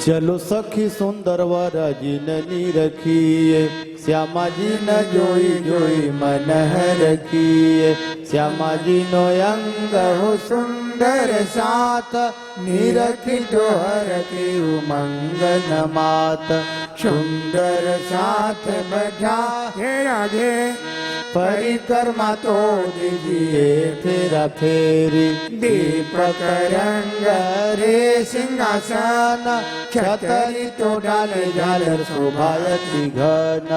चलो सखी सुंदर वर जिननी रखिए, श्यामा जी न जोई जोई मन रखिए। श्यामा जी नो अंग हो सुंदर साथ, निरखी तो हर की उमंग न मात। सुंदर साथ बैठा हे आगे परिक्रमा तो दीजिए फेरा फेरी। दीपक रंग रे सिंहासन, छतरी तो डाले झालर शोभायती घन।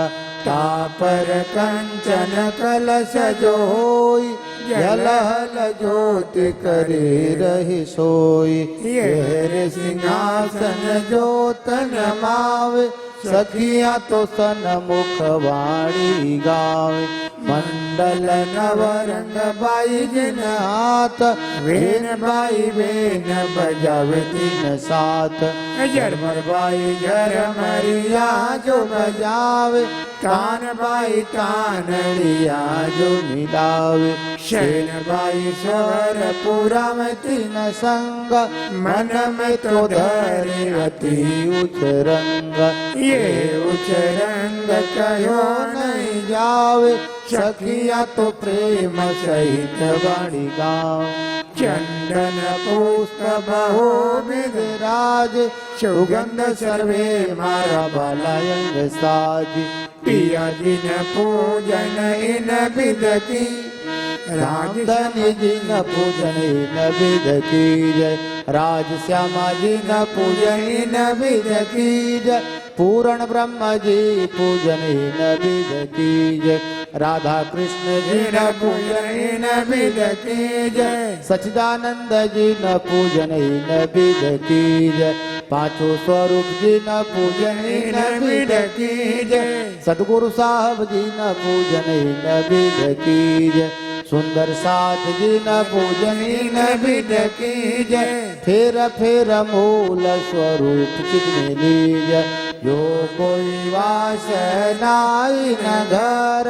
तापर कंचन कलश जो होई, जलहल ज्योति करे रही सोई। ये सिंहासन जोत नमावे, सखिया तो सन्मुख वाणी गावे। मंडल नवरंग बाई जिन हाथ, वेन बाई वेन बजावे तीन साथ। झरमर बाई झरमरिया जो बजावे, तान बाई तानड़िया जो मिलावे। शेन बाई स्वर पूरा में तीन संग, मन में तो धरे अति उच्च रंग। ये उच्च रंग कहो नहीं जावे, सखिया तो प्रेम सहित वाणी गाँव। चंदन पुष्प बहु विध राज, सुगंध सर्वे मारा बालायंग साज। पिया जिन पूजन इन विध की, रामधनी जिन पूजन इन विध की जय। राज श्यामा जिन पूजन इन विध की जय। पूर्ण ब्रह्म जी पूजन इन विध की जय। राधा कृष्ण जी न पूजन इन विध की जय। सच्चिदानंद जी न पूजन इन विध की जय। पांचों स्वरूप जी न पूजन इन विध की जय। सतगुरु साहब जी न पूजन इन विध की जय। सुंदर साथ जी न पूजन इन विध की जय। फेर फेर मूल स्वरूप चित में लीजय। जो कोई वास नाई न घर,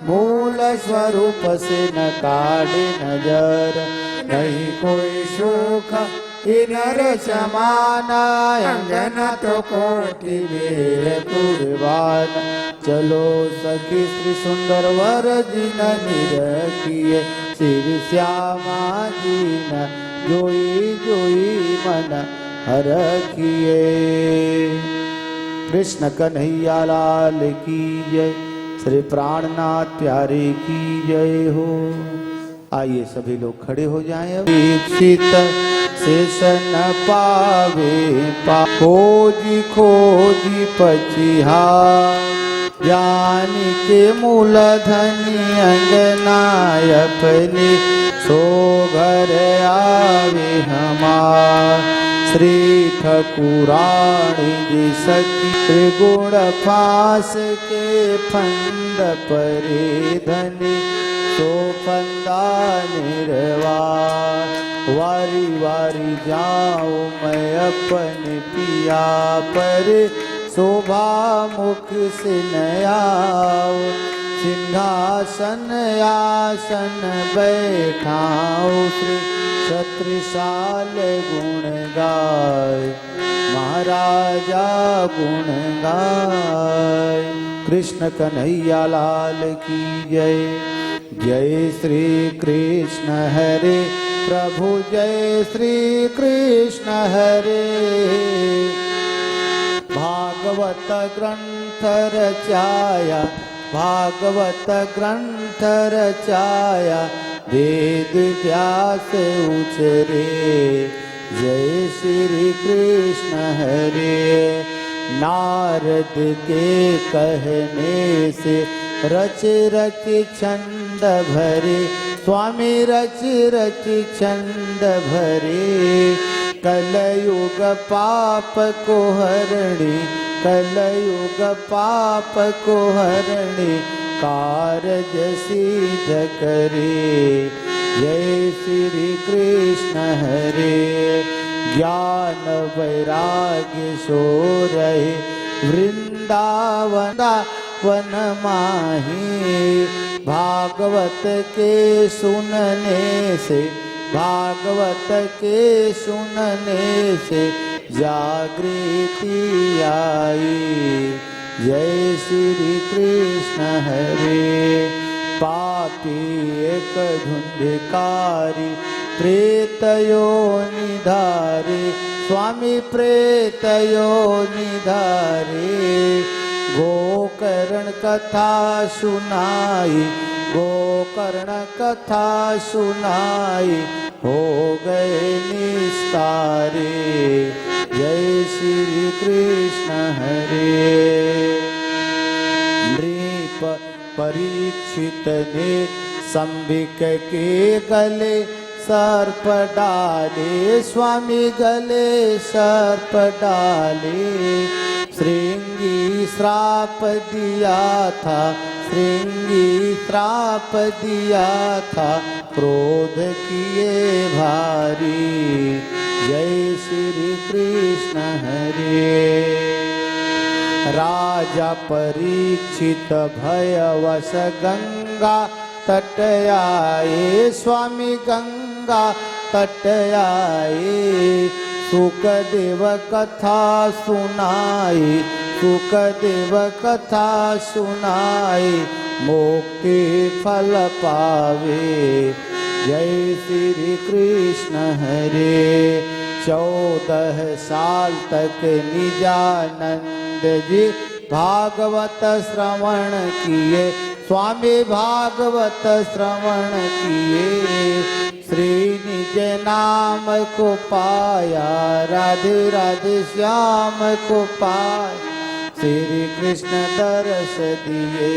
मूल स्वरूप से न काढ़े नजर। नहीं कोई सुख इनर समान, अंगन तो कोटि बेर कुर्बान। चलो सखी श्री सुंदर वर जिननी रखिए, श्री श्यामा जी न जोई जोई मन हरखिए। कृष्ण कन्हैया लाल की जय, श्री प्राणनाथ प्यारे की जय हो। आइए सभी लोग खड़े हो जाएं। दीक्षित शेष न पावे खोजी खोजी पचिहा, ज्ञान के मूल धनी अंगनाय अपने, सो घर आवे हमार। श्री ठकुराणी जी सखी, त्रिगुण फास के फंद परे धनी, सो फंदा निर्वार। वारी वारी जाऊं मैं अपने पिया पर, शोभा मुख से नयाव। सिंहासन आसन बैठाऊं, श्री छत्रसाल गुण गाय, महाराजा गुण गाय। कृष्ण कन्हैया लाल की जय। जय श्री कृष्ण हरे प्रभु, जय श्री कृष्ण हरे। भागवत ग्रंथ रचाया, भागवत ग्रंथ रचाया, वेद व्यास उचरे। जय श्री कृष्ण हरे। नारद के कहने से रच रच छंद भरे, स्वामी रच रच छंद भरे। कलयुग पाप को हरणी, कलयुग पाप को हरणी, कारज सिद्ध करे। जय श्री कृष्ण हरे। ज्ञान वैराग्य सो रहे, वृंदावन वन माही। भागवत के सुनने से, भागवत के सुनने से, जागृति आई। जय श्री कृष्ण हरे। पापी एक धुंधकारी प्रेत योनि धारे, स्वामी प्रेत योनि धारे। गोकर्ण कथा सुनाई, गोकर्ण कथा सुनाई, हो गए निस्तारे। जय श्री कृष्ण हरे। नृप परीक्षित ने संबिक के गले सर्प डाले, स्वामी गले सर्प डाले। श्रृंगी श्राप दिया था, श्रृंगी श्राप दिया था, क्रोध किए भारी। जय श्री कृष्ण हरे। राजा परीक्षित भयवश गंगा तट आए, स्वामी गंगा तट आए। सुखदेव कथा सुनाई, सुखदेव कथा सुनाई, मुक्ति फल पावे। जय श्री कृष्ण हरे। 14 साल तक निजानंद जी भागवत श्रवण किए, स्वामी भागवत श्रवण किए। श्री निज नाम को पाया, राधे राधे श्याम को पाया, श्री कृष्ण दर्श दिए।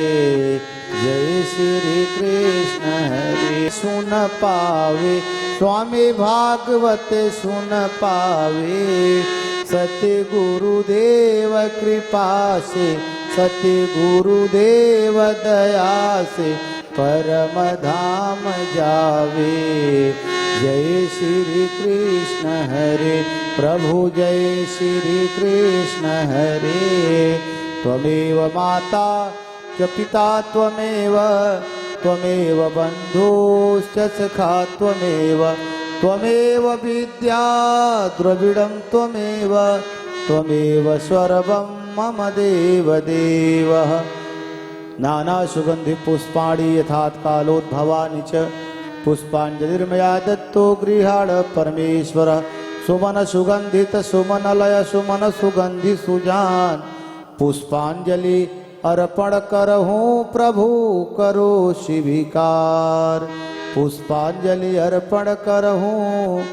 जय श्री कृष्ण हरे। सुन पावे स्वामी भागवत सुन पावे, सत्य गुरुदेव कृपा से, सत्य गुरुदेव दया से, परम धाम जावे। जय श्री कृष्ण हरे। प्रभु जय श्री कृष्ण हरे। त्वमेव माता च पिता त्वमेव, त्वमेव बन्धुश्च सखा त्वमेव, त्वमेव विद्या द्रविडं त्वमेव, त्वमेव सर्वं मम देव देवः। नाना सुगंधि पुष्पाणि यथात् कालोद्भवानि च, पुष्पाञ्जलिर्मया दत्तो गृहाण परमेश्वर। सुमन सुगंधित सुमनलय सुमन सुगंधि सुजान, पुष्पांजलि अर्पण करहूँ प्रभु करो शिविकार। पुष्पांजलि अर्पण करहूँ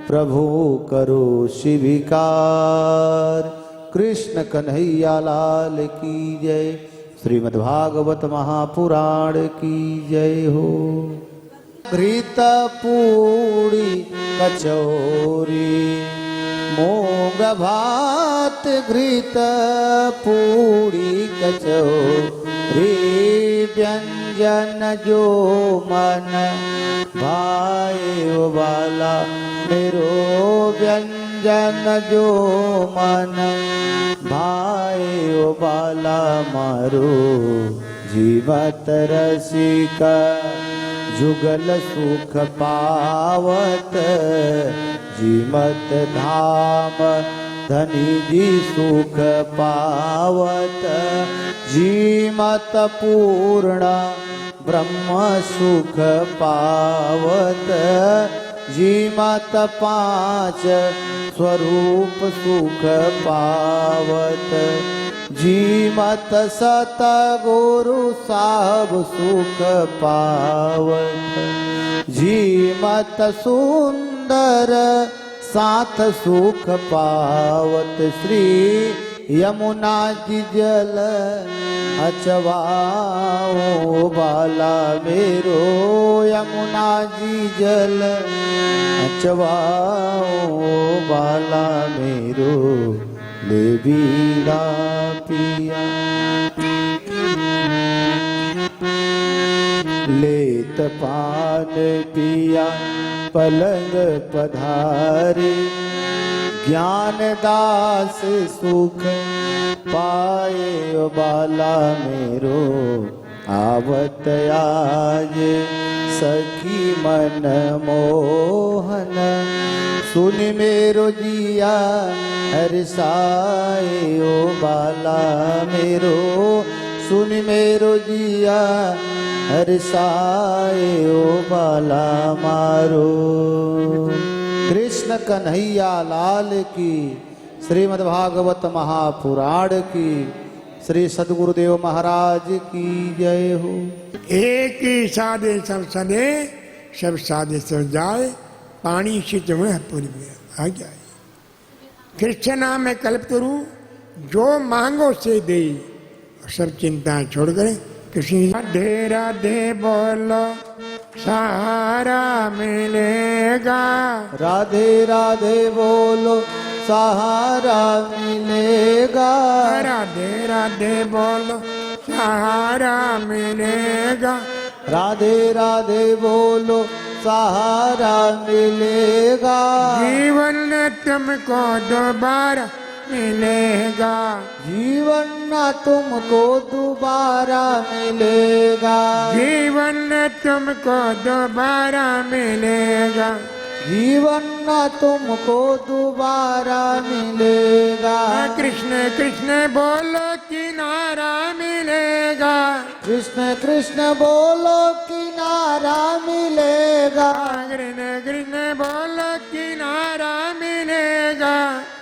प्रभु करो शिविकार। कृष्ण कन्हैया लाल की जय। श्रीमद्भागवत महापुराण की जय हो। घृत पूड़ी कचौरी मूंग भात, घृत पूड़ी कचौरी व्यंजन जो मन भाए वाला मेरो, व्यंजन जो मन भाए वाला मारो। जीवत रसिका जुगल सुख पावत, जीमत धाम धनी जी सुख पावत। जीमत पूर्ण ब्रह्म सुख पावत, जीमत 5 स्वरूप सुख पावत। जीमत सत गुरु साहब सुख पावत, जीमत सुंदर साथ सुख पावत। श्री यमुना जी जल अचवाओ बाला मेरो, यमुना जी जल अचवाओ बाला मेरो। ले बीड़ा पिया लेत पान पिया, पलंग पधारे। ज्ञान दास सुख पाए बाला मेरो, आवत आये सखी मन मोहन सुन मेरो जिया हर्षाए ओ बाला मेरो सुन मेरो जिया हर्षाए ओ बाला मारो। कृष्ण कन्हैया लाल की, श्रीमद् भागवत महापुराण की, श्री सद्गुरुदेव महाराज की जय हो। एक ही साधे सब सदे, सब साधे सब जाए, पानी शीत में पूरी आ जाए। कृष्ण नाम में कल्प करूं, जो मांगो से दे, सब चिंता छोड़ कर कृष्ण राधे राधे बोलो सहारा मिलेगा। राधे राधे बोलो सहारा मिलेगा। राधे राधे बोलो सहारा मिलेगा। राधे राधे बोलो सहारा मिलेगा। जीवन तुमको दोबारा मिलेगा। जीवन न तुमको दोबारा मिलेगा। जीवन तुमको दोबारा मिलेगा। जीवन न तुमको दोबारा मिलेगा। कृष्ण कृष्ण बोलो किनारा मिलेगा। कृष्ण कृष्ण बोलो किनारा मिलेगा। कृष्ण कृष्ण बोलो किनारा मिलेगा।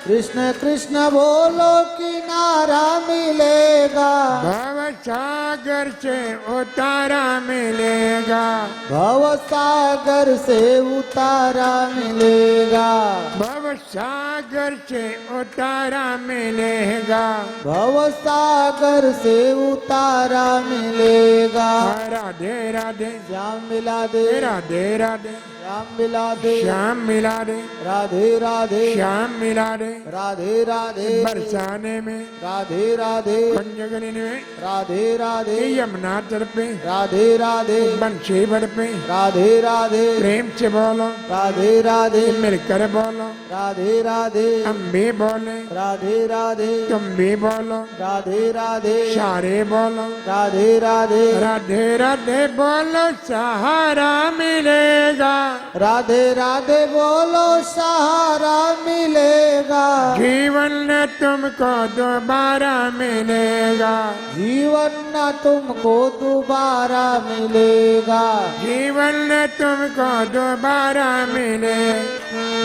कृष्ण कृष्ण बोलो किनारा मिलेगा। भव सागर से उतारा मिलेगा। भव सागर से उतारा मिलेगा। भव सागर से उतारा मिलेगा। भव सागर से उतारा मिलेगा। राधे राधे श्याम मिला दे। राधे राधे श्याम मिला दे। श्याम मिला दे। राधे राधे श्याम मिला दे। राधे राधे बरसाने में राधे राधे पंजगनी में राधे राधे यमुना तट पे राधे राधे बंशी बड़ पे राधे राधे प्रेम से बोलो। राधे राधे मिलकर बोलो। राधे राधे हम भी बोले, राधे राधे तुम भी बोलो। राधे राधे सारे बोलो। राधे राधे राधे राधे बोलो सहारा मिलेगा। राधे राधे बोलो सहारा मिलेगा। जीवन न तुमको दोबारा मिलेगा। जीवन न तुमको दोबारा मिलेगा। जीवन न तुमको दोबारा मिलेगा।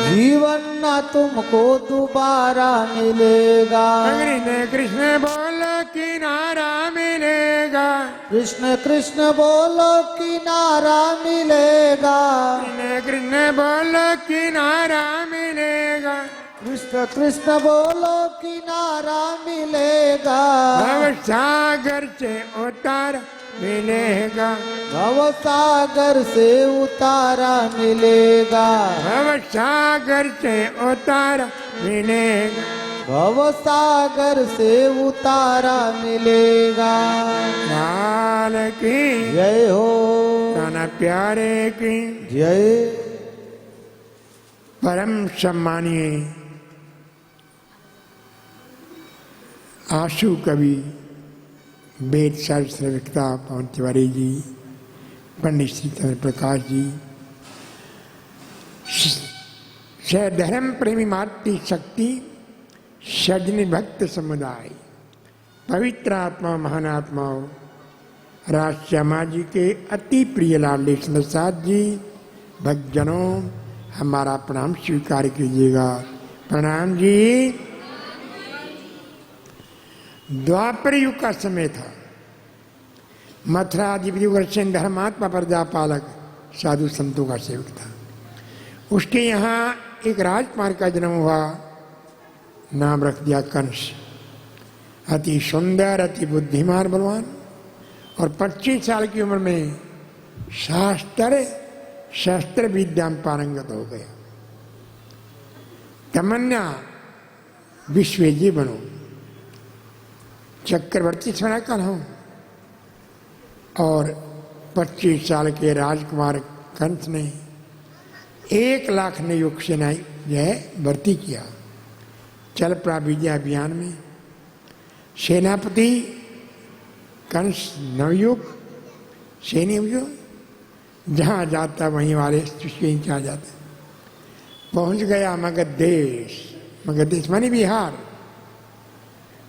जीवन न तुमको दोबारा मिलेगा। कृष्ण कृष्ण बोलो किनारा मिलेगा। कृष्ण कृष्ण बोलो किनारा मिलेगा। कृष्ण कृष्ण बोलो किनारा मिलेगा। कृष्ण कृष्ण बोलो किनारा मिलेगा। भव सागर से उतार मिलेगा। भव सागर से उतारा मिलेगा। भव सागर से उतार मिलेगा। भव सागर से उतारा मिलेगा। लाल की जय हो। कान्हा प्यारे की जय। परम सम्मानीय आशु कवि वेद शास्त्र वक्ता पवन तिवारी जी, पंडित श्री चंद्र प्रकाश जी, धर्म प्रेमी मातृ शक्ति सजनी भक्त समुदाय, पवित्र आत्मा महान आत्माओं, राज श्यामा जी के अति प्रिय लाडले प्रसाद जी, भक्तजनों, हमारा प्रणाम स्वीकार कीजिएगा। प्रणाम जी। द्वापर युग का समय था। मथुरा दिव्युग्रसेन धर्मात्मा प्रजापालक साधु संतों का सेवक था। उसके यहाँ एक राजकुमार का जन्म हुआ, नाम रख दिया कंस। अति सुंदर, अति बुद्धिमान, बलवान, और 25 साल की उम्र में शस्त्र विद्या में पारंगत हो गया। तमन्ना विश्वजी बनो, चक्रवर्ती स्वरा कहूँ। और 25 साल के राजकुमार कंस ने 1 लाख नवयुग सेना भर्ती किया। चल पड़ा विजय अभियान में। सेनापति कंस नवयुग सैनिक जो जहाँ जाता वहीं वाले यहीं आ जाते। पहुंच गया मगध देश माने बिहार।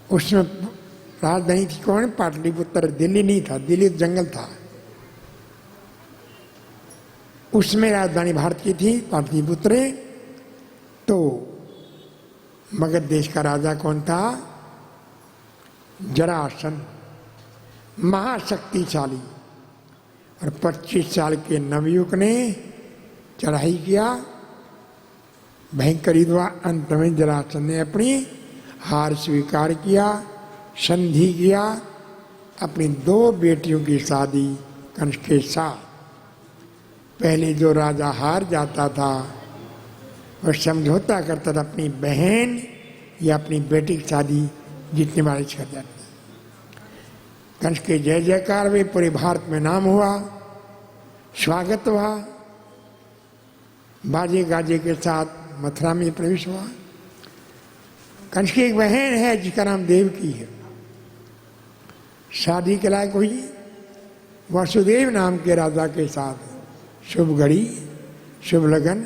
उसमें राजधानी थी कौन? पाटलिपुत्र। दिल्ली नहीं था, दिल्ली जंगल था। उसमें राजधानी भारत की थी पाटलिपुत्र। तो मगध देश का राजा कौन था? जरासंध, महाशक्तिशाली। और 25 साल के नवयुवक ने चढ़ाई किया, भयंकर युद्ध हुआ। अंत में जरासंध ने अपनी हार स्वीकार किया, संधि किया, अपनी 2 बेटियों की शादी कंस के साथ। पहले जो राजा हार जाता था वह समझौता करता था अपनी बहन या अपनी बेटी की शादी जीतने वाले से कर जाते। कंस के जय जयकार हुए, पूरे भारत में नाम हुआ, स्वागत हुआ, बाजे गाजे के साथ मथुरा में प्रवेश हुआ। कंस की एक बहन है जिसका नाम देवकी है, शादी के लायक हुई। वसुदेव नाम के राजा के साथ शुभ घड़ी, शुभ लगन,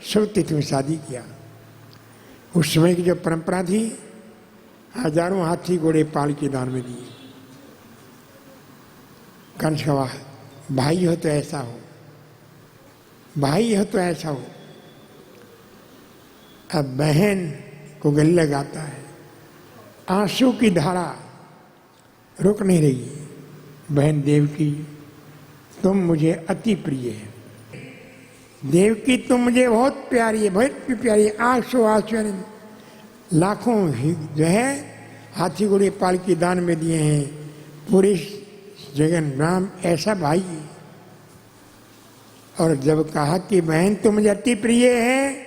शुभ तिथि में शादी किया। उस समय की जो परंपरा थी, हजारों हाथी घोड़े पाल के दान में दिए। कंस का भाई हो तो ऐसा हो, भाई हो तो ऐसा हो। अब बहन को गले लगाता है, आंसू की धारा रुक नहीं रही। बहन देवकी, तुम मुझे अति प्रिय है। देवकी तुम मुझे बहुत प्यारी है, बहुत प्यारी। आंसू लाखों जो है हाथी घोड़े पाल के दान में दिए हैं। पूरे जगन राम ऐसा भाई। और जब कहा कि बहन तुम मुझे अति प्रिय है,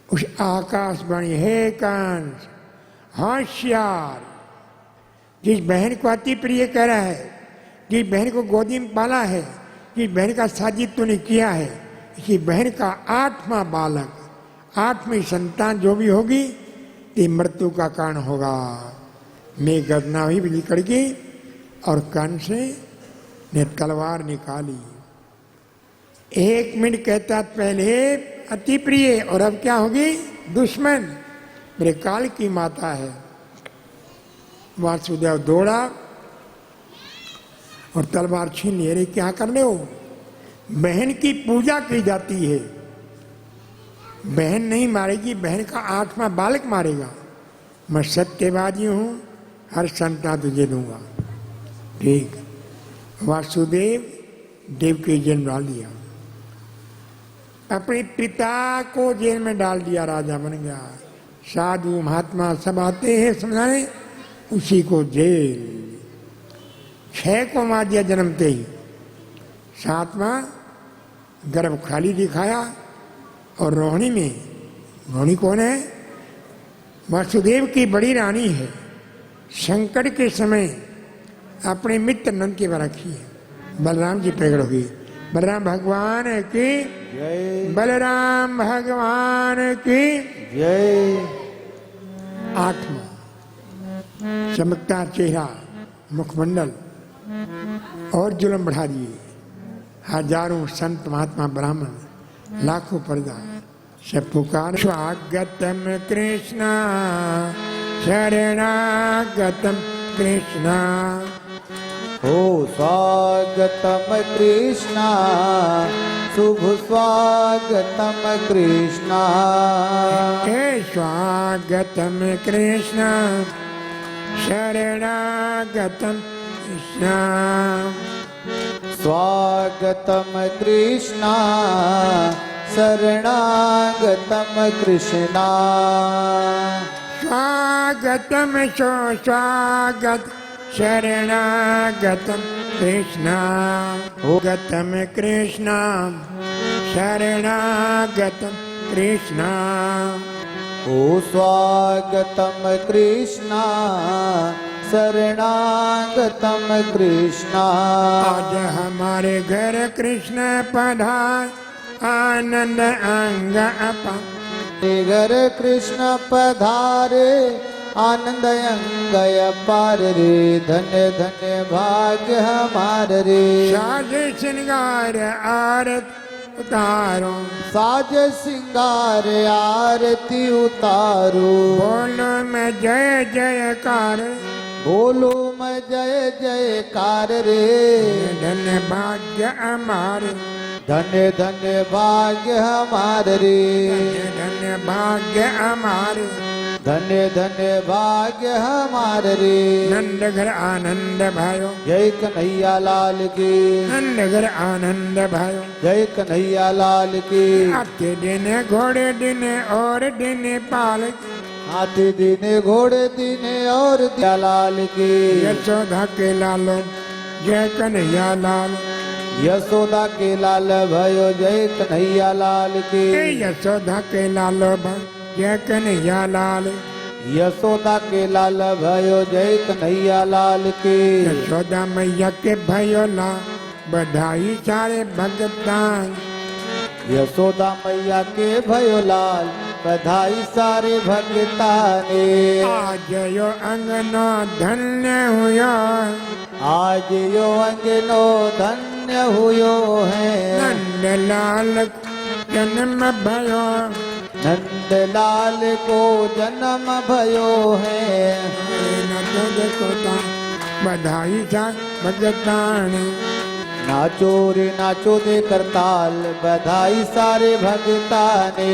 उस आकाशवाणी, हे कंस होशियार, जिस बहन को अति प्रिय कह रहा है, जिस बहन को गोदी में पाला है, जिस बहन का शादी तूने किया है, इसी बहन का 8वां बालक, 8वीं संतान जो भी होगी ये मृत्यु का कारण होगा। मैं गर्जना हुई बिजली कड़की और कंस ने तलवार निकाली। 1 मिनट कहता पहले अति प्रिय और अब क्या होगी? दुश्मन। मेरे काल की माता है। वासुदेव दौड़ा और तलवार छीन लिए। अरे क्या कर रहे हो? बहन की पूजा की जाती है, बहन नहीं मारेगी, बहन का 8वां बालक मारेगा। मैं सत्यवादी हूं, हर संतान तुझे दूंगा। ठीक। वासुदेव देव के जेल में डाल दिया, अपने पिता को जेल में डाल दिया, राजा बन गया। साधु महात्मा सब आते हैं समझाने, उसी को जेल। 6 को मार दिया जन्मते ही, 7वां गर्भ खाली दिखाया। और रोहिणी में, रोहिणी कौन है? वासुदेव की बड़ी रानी है। संकट के समय अपने मित्र नंद की रखी है। बलराम जी प्रकट हो गई। बलराम भगवान की जय, बलराम भगवान की जय। 8वां चमकदार चेहरा, मुखमंडल और जुलम बढ़ा दिए। हजारों संत महात्मा ब्राह्मण, लाखों प्रजा सब पुकार। स्वागतम कृष्णा शरणागतम कृष्णा। हो स्वागतम कृष्णा, शुभ स्वागतम कृष्णा। हे स्वागतम कृष्णा शरणागतम कृष्णा। स्वागतम कृष्णा शरणागतम कृष्णा। स्वागतम स्वागत शरणागतम कृष्णा। गतम कृष्णा शरणागतम कृष्णा। ओ स्वागतम कृष्णा शरणागतम कृष्णा। आज हमारे घर कृष्ण पधार, आनंद अंग अपा। घर कृष्ण पधारे, आनंद अंगय पार रे धन्य धन्य भाग्य हमार रे साज श्रृंगार आरत उतारो साज सिंगार आरती उतारो बोलो मैं जय जयकार बोलो मैं जय जयकार रे धन्य भाग्य हमारे धन्य धन्य भाग्य हमार रे धन्य भाग्य हमारे धन्य धन्य भाग्य हमार रे नंद घर आनंद भयो जय कन्हैया लाल की नंद घर आनंद भयो जय कन्हैया लाल की आपके दिन घोड़े दिन और दिन पाल हाथी दीने घोड़े दीने और दिया लाल की यशोदा के लालो जय कन्हैया लाल यशोदा के लाल भयो जय कन्हैया लाल की यशोदा के लालो जय कन्हैया लाल यशोदा के लाल भयो जय कन्हैया लाल की यशोदा मैया के भयो ला बधाई सारे भगतान यशोदा मैया के भयो लाल बधाई सारे भगता ने आज यो अंगनो धन्य हुयो आज यो अंगनो धन्य हुयो है नंद लाल जन्म भयो नंद लाल को जन्म भयो है देखो बधाई सा भगतान नाचो रे नाचो दे करताल बधाई सारे भगता ने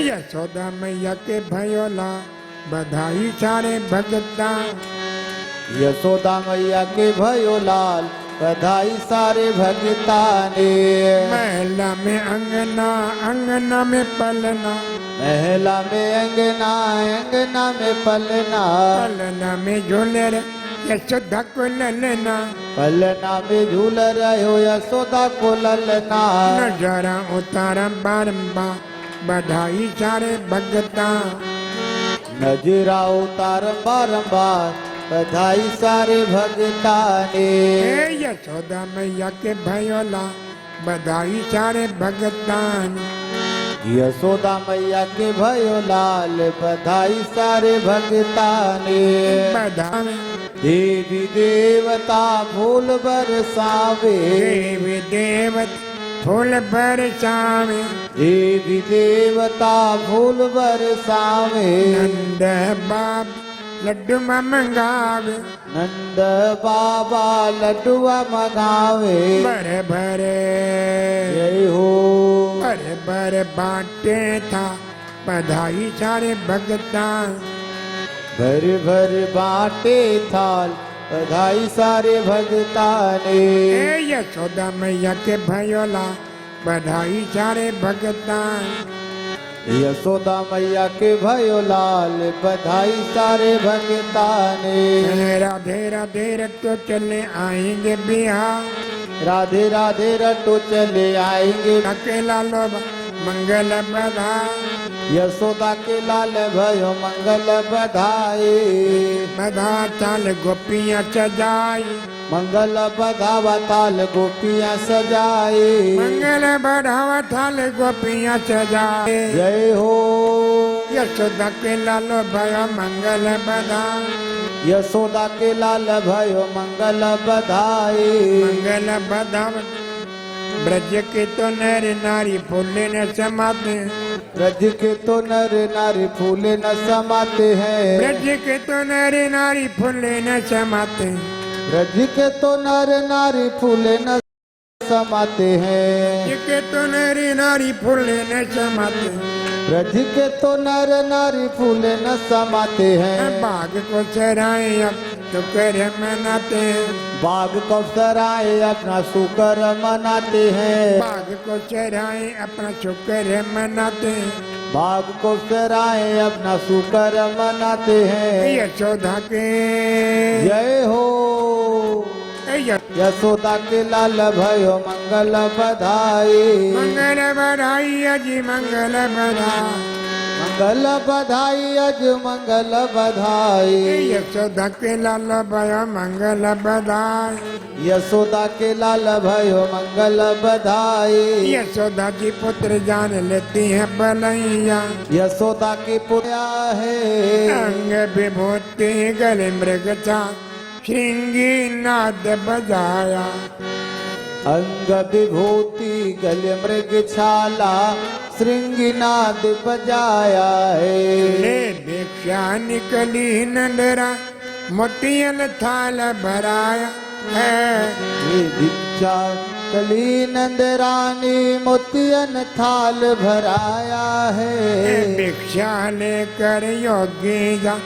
यशोदा मैया के भयोला बधाई सारे भगता यशोदा मैया के भयो लाल बधाई सारे भगता ने महला में अंगना अंगना में पलना महला में अंगना अंगना में पलना पलना में झूले रे यशोदा को ललना पलना में झूल रहो यशोदा को ललना नजरा उतारा बारंबार बधाई सारे भगता नजरा उतार बारंबार बधाई सारे भगता ने यशोदा मैया के भयोला बधाई सारे भगता यशोदा मैया के भयो लाल बधाई सारे भगता ने बधाई देवी देवता फूल बरसावे देवी देवत फूल बरसावे देवी देवता फूल बरसावे नंद बाब लड्डू मंगावे नंद बाबा लड्डुआ मगावे भरे भरे जय हो भरे भरे बांटे था बधाई सारे भगता भर भर बाटे थाल बधाई सारे भगता ने यशोदा मैया के भयोला बधाई सारे भगता यशोदा मैया के भयो लाल बधाई सारे भगता ने राधे राधे रटो चले आएंगे बिहार राधे राधे रटो चले आएंगे अकेला लोग मंगल बधा यशोदा के लाल भयो मंगल बधाई बधा चाल गोपियाँ सजाई मंगल बधावा ताल गोपियाँ सजाई मंगल बढ़ावा थाल गोपियाँ सजाए जय हो यशोदा के लालो भयो मंगल बधा यशोदा के लाल भयो मंगल बधाई मंगल बधा ब्रज के तो नर नारी फूले न समाते ब्रज के तो नर नारी फूले न समाते हैं ब्रज के तो नर नारी फूले न समाते ब्रज के तो नर नारी फूले न समाते हैं ब्रज के तो नर नारी फूले न समाते ब्रज के तो नर नारी फूले न समाते हैं बाघ को चराए अब तो कर मनाते बाघ को सराए अपना शुक्र मनाते हैं बाघ को चराए अपना शुक्र मनाते बाघ को सराए अपना शुक्र मनाते हैं यशोदा के जय हो यशोदा के लाल भयो मंगल बधाई मंगल बधाई अजी मंगल बधाई मंगल बधाई अज मंगल बधाई। यशोदा के लाल भयो मंगल बधाई। यशोदा के लाल भयो मंगल बधाई। यशोदा जी पुत्र जान लेती है बलैया। यशोदा की पुत्या है। अंग विभूति गले मृग था श्रृंगी नाद बजाया। अंग विभूति गले मृग छाला श्रृंगनाद बजाया है। ले भिक्षा निकली नंदरा मोतियन थाल भराया है। ये भिक्षा कली नंदरानी मोतियन थाल भराया है। भिक्षा लेकर योगी जा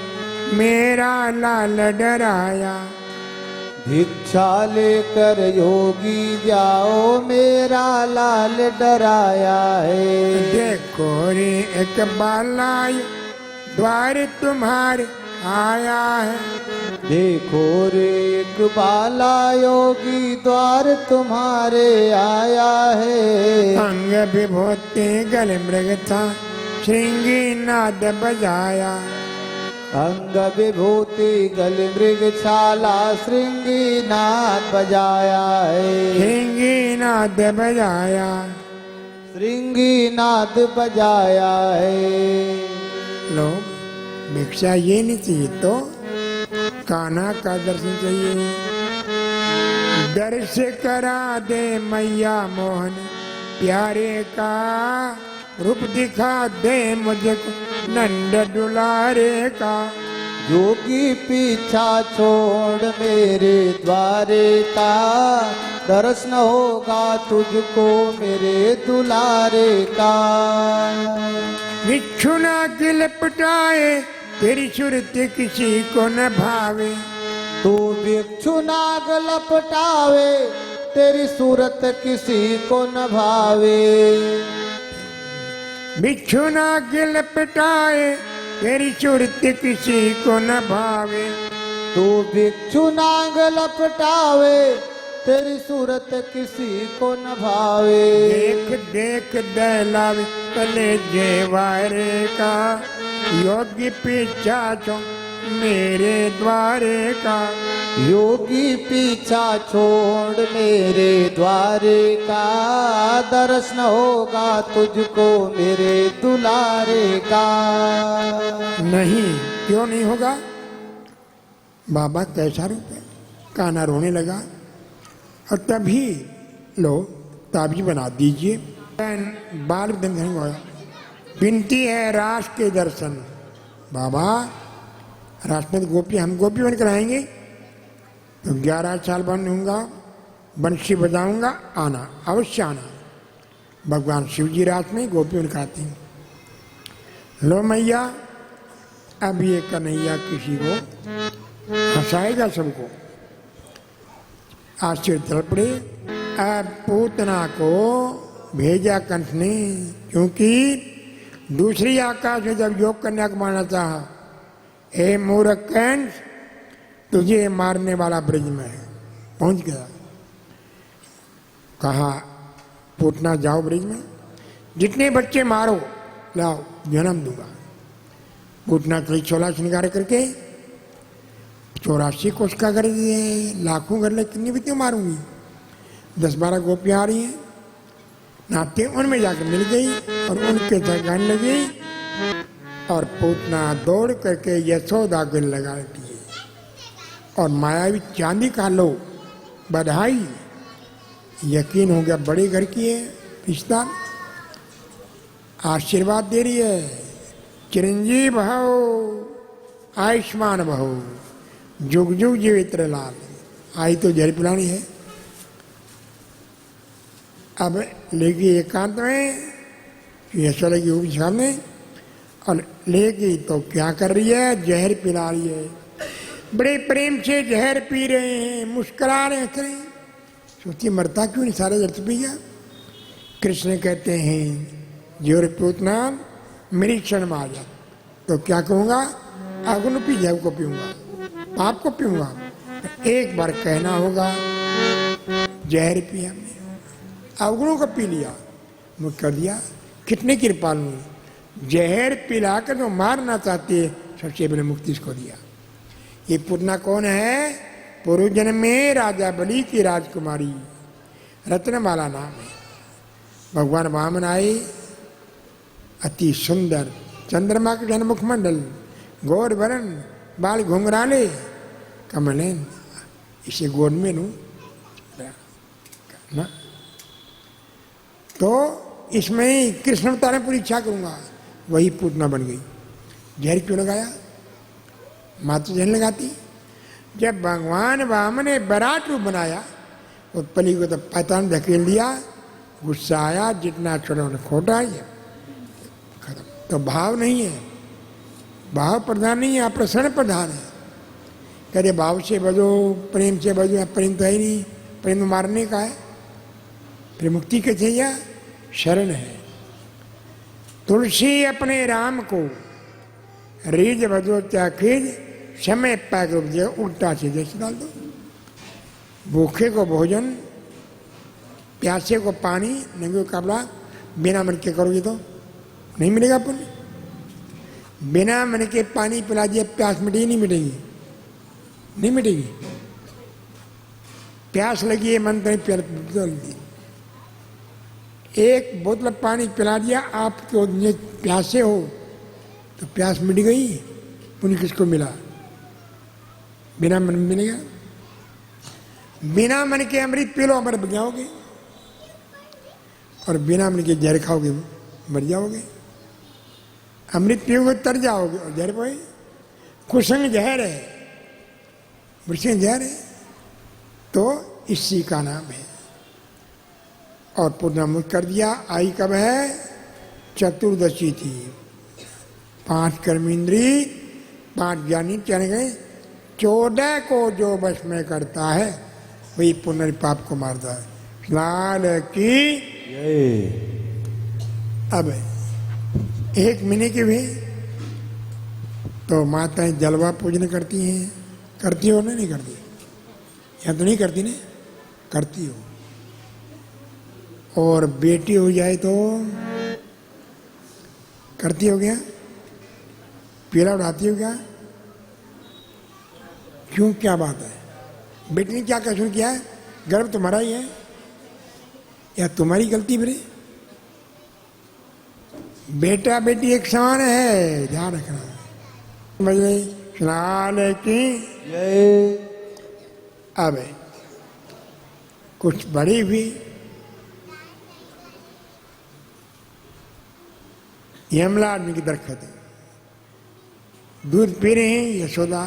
मेरा लाल डराया। भिक्षा लेकर योगी जाओ मेरा लाल डराया है। देखो रे एक बालाय द्वार तुम्हारे आया है। देखो रे एक बाला योगी द्वार तुम्हारे आया है। अंग विभूति गले मृग था श्रृंगी नाद बजाया। अंग विभूति गल मृग छाला श्रृंगी नाद बजाया है। श्रृंगी नाद बजाया। श्रृंगी नाद बजाया है। लो भिक्षा ये नहीं चाहिए तो कान्हा का दर्शन चाहिए। दर्श करा दे मैया मोहन प्यारे का रूप दिखा दे मुझको नंद दुलारे का। योगी पीछा छोड़ मेरे द्वारे का दर्शन होगा तुझको मेरे दुलारे का। बिच्छुना के लपटाए तेरी सुरती किसी को न भावे। तू भिक्षु नाग लपटावे तेरी सूरत किसी को न भावे। बिच्छू नाग लपटाए तेरी सुरती किसी को न भावे। तू भिक्षु नाग लपटावे तेरी सूरत किसी को न भावे। देख देख दहलावे कलेजे वारे का योगी पीछा छो मेरे द्वारे का। योगी पीछा छोड़ मेरे द्वारे का दर्शन होगा तुझको मेरे दुलारे का। नहीं क्यों नहीं होगा? बाबा कैसा रूप है। कान्हा रोने लगा और तभी लो ताबीज बना दीजिए। बाल बंधन हुआ। विनती है रास के दर्शन। बाबा रास में गोपी हम गोपी बनकर आएंगे तो 11 साल बनूंगा बंशी बजाऊंगा आना अवश्य आना। भगवान शिव जी रात में गोपी बनकर आते हैं। लो मैया अब ये कन्हैया किसी को हंसाएगा सबको। आश्चर्य चल पड़े। अब पूतना को भेजा कंठ ने क्योंकि दूसरी आकाश में जब योग कन्या को मारना चाहा। ए मूर्ख कंठ तुझे मारने वाला ब्रज में है। पहुंच गया। कहा पूतना जाओ ब्रज में जितने बच्चे मारो लाओ जन्म दूंगा। पूतना के लिए 16 श्रृंगार करके 84 कोष का कर दिए। लाखों कर ले कितनी बच्चे मारूंगी। 10-12 गोपियां आ रही हैं नाते उनमें जाकर मिल गई और उनके साथ गाने लगी और पूतना दौड़ करके यशोदा को लगा दी और मायावी चांदी का लो बधाई। यकीन हो गया बड़े घर की है रिश्ता। आशीर्वाद दे रही है चिरंजीव भव आयुष्मान भव जुग जुग जीवित लाल। आई तो जहर पिलानी है। अब लेगी एकांत में यशोदा की ऊपर सामने और लेगी तो क्या कर रही है जहर पिला रही है। बड़े प्रेम से जहर पी रहे हैं मुस्कुरा रहे हैं। सोचिए मरता क्यों नहीं सारे जहर पी गया। कृष्ण कहते हैं जोर पूतना मेरी क्षण में आ जा तो क्या कहूँगा अग्नि पी जब को पीऊँगा पाप को पीऊँगा। एक बार कहना होगा जहर पिया हमने अवगुणों को पी लिया मुझ कर दिया। कितने कृपालु जहर पिलाकर जो मारना चाहती है, सबसे पहले मुक्ति इसको दिया। ये पूतना कौन है? पूर्व जन्म में राजा बलि की राजकुमारी रत्नमाला नाम है। भगवान वामन आए, अति सुंदर, चंद्रमा के जन मुखमंडल, गौर वरण, बाल घुंघराले, कमलेन, इसे गोद में लूं ना, तो इसमें ही कृष्ण अवतार में पूरी इच्छा करूंगा। वही पूतना बन गई। जहर क्यों लगाया? माँ तो जहर लगाती। जब भगवान वामन ने विराट रूप बनाया, उत्पली को तो पैतान धकेल दिया, गुस्सा आया, जितना छोटा उन्हें खोटा है, खत्म। तो भाव नहीं है, भाव प्रधान नहीं है, प्रसन्न प्रधान है। कहते भाव से बजो, प्रेम से बजो, प्रेम तो है ही नहीं, प्रेम तो मारने का है। फिर मुक्ति के चाहिए शरण है। तुलसी अपने राम को रीझ बजो त्याखिज, समय पैक रूप दिया, उल्टा सीधे से डाल दो। भूखे को भोजन, प्यासे को पानी, नंगे को कपड़ा, बिना मन के करोगे तो नहीं मिलेगा पुण्य। बिना मन के पानी पिला दिया, प्यास मिटेगी नहीं मिटेगी? नहीं मिटेगी। प्यास लगी है, मन तो नहीं, एक बोतल पानी पिला दिया, आप तो प्यासे हो तो प्यास मिट गई, पुण्य किसको मिला? बिना मन मिलेगा? बिना मन के अमृत पी लो, अमर बन जाओगे, और बिना मन के जहर खाओगे मर जाओगे। अमृत पियोगे तर जाओगे, और जहर पाए कुसंग जहर है, वृषण जहर है, तो इसी का नाम है। और पूर्ण मुक्त कर दिया। आई कब है? चतुर्दशी थी। 5 कर्मेंद्री, 5 ज्ञानी चले गए, 14 को जो वश में करता है वही पुनर् पाप को मारता है। लाल की अब 1 महीने के भी तो माताएं जलवा पूजन करती हैं। करती हो ना? नहीं करती? या तो नहीं करती ने? करती हो। और बेटी हो जाए तो करती हो क्या? पीला उड़ाती हो क्या? क्यों, क्या बात है? बेटी ने क्या कसूर किया है? गर्भ तुम्हारा ही है या तुम्हारी गलती मेरे? बेटा बेटी एक समान है, ध्यान रखना। समझ गए? लाल की जय। अब कुछ बड़ी भी यमला आदमी की दरख्त है, दूध पी रहे हैं, यशोदा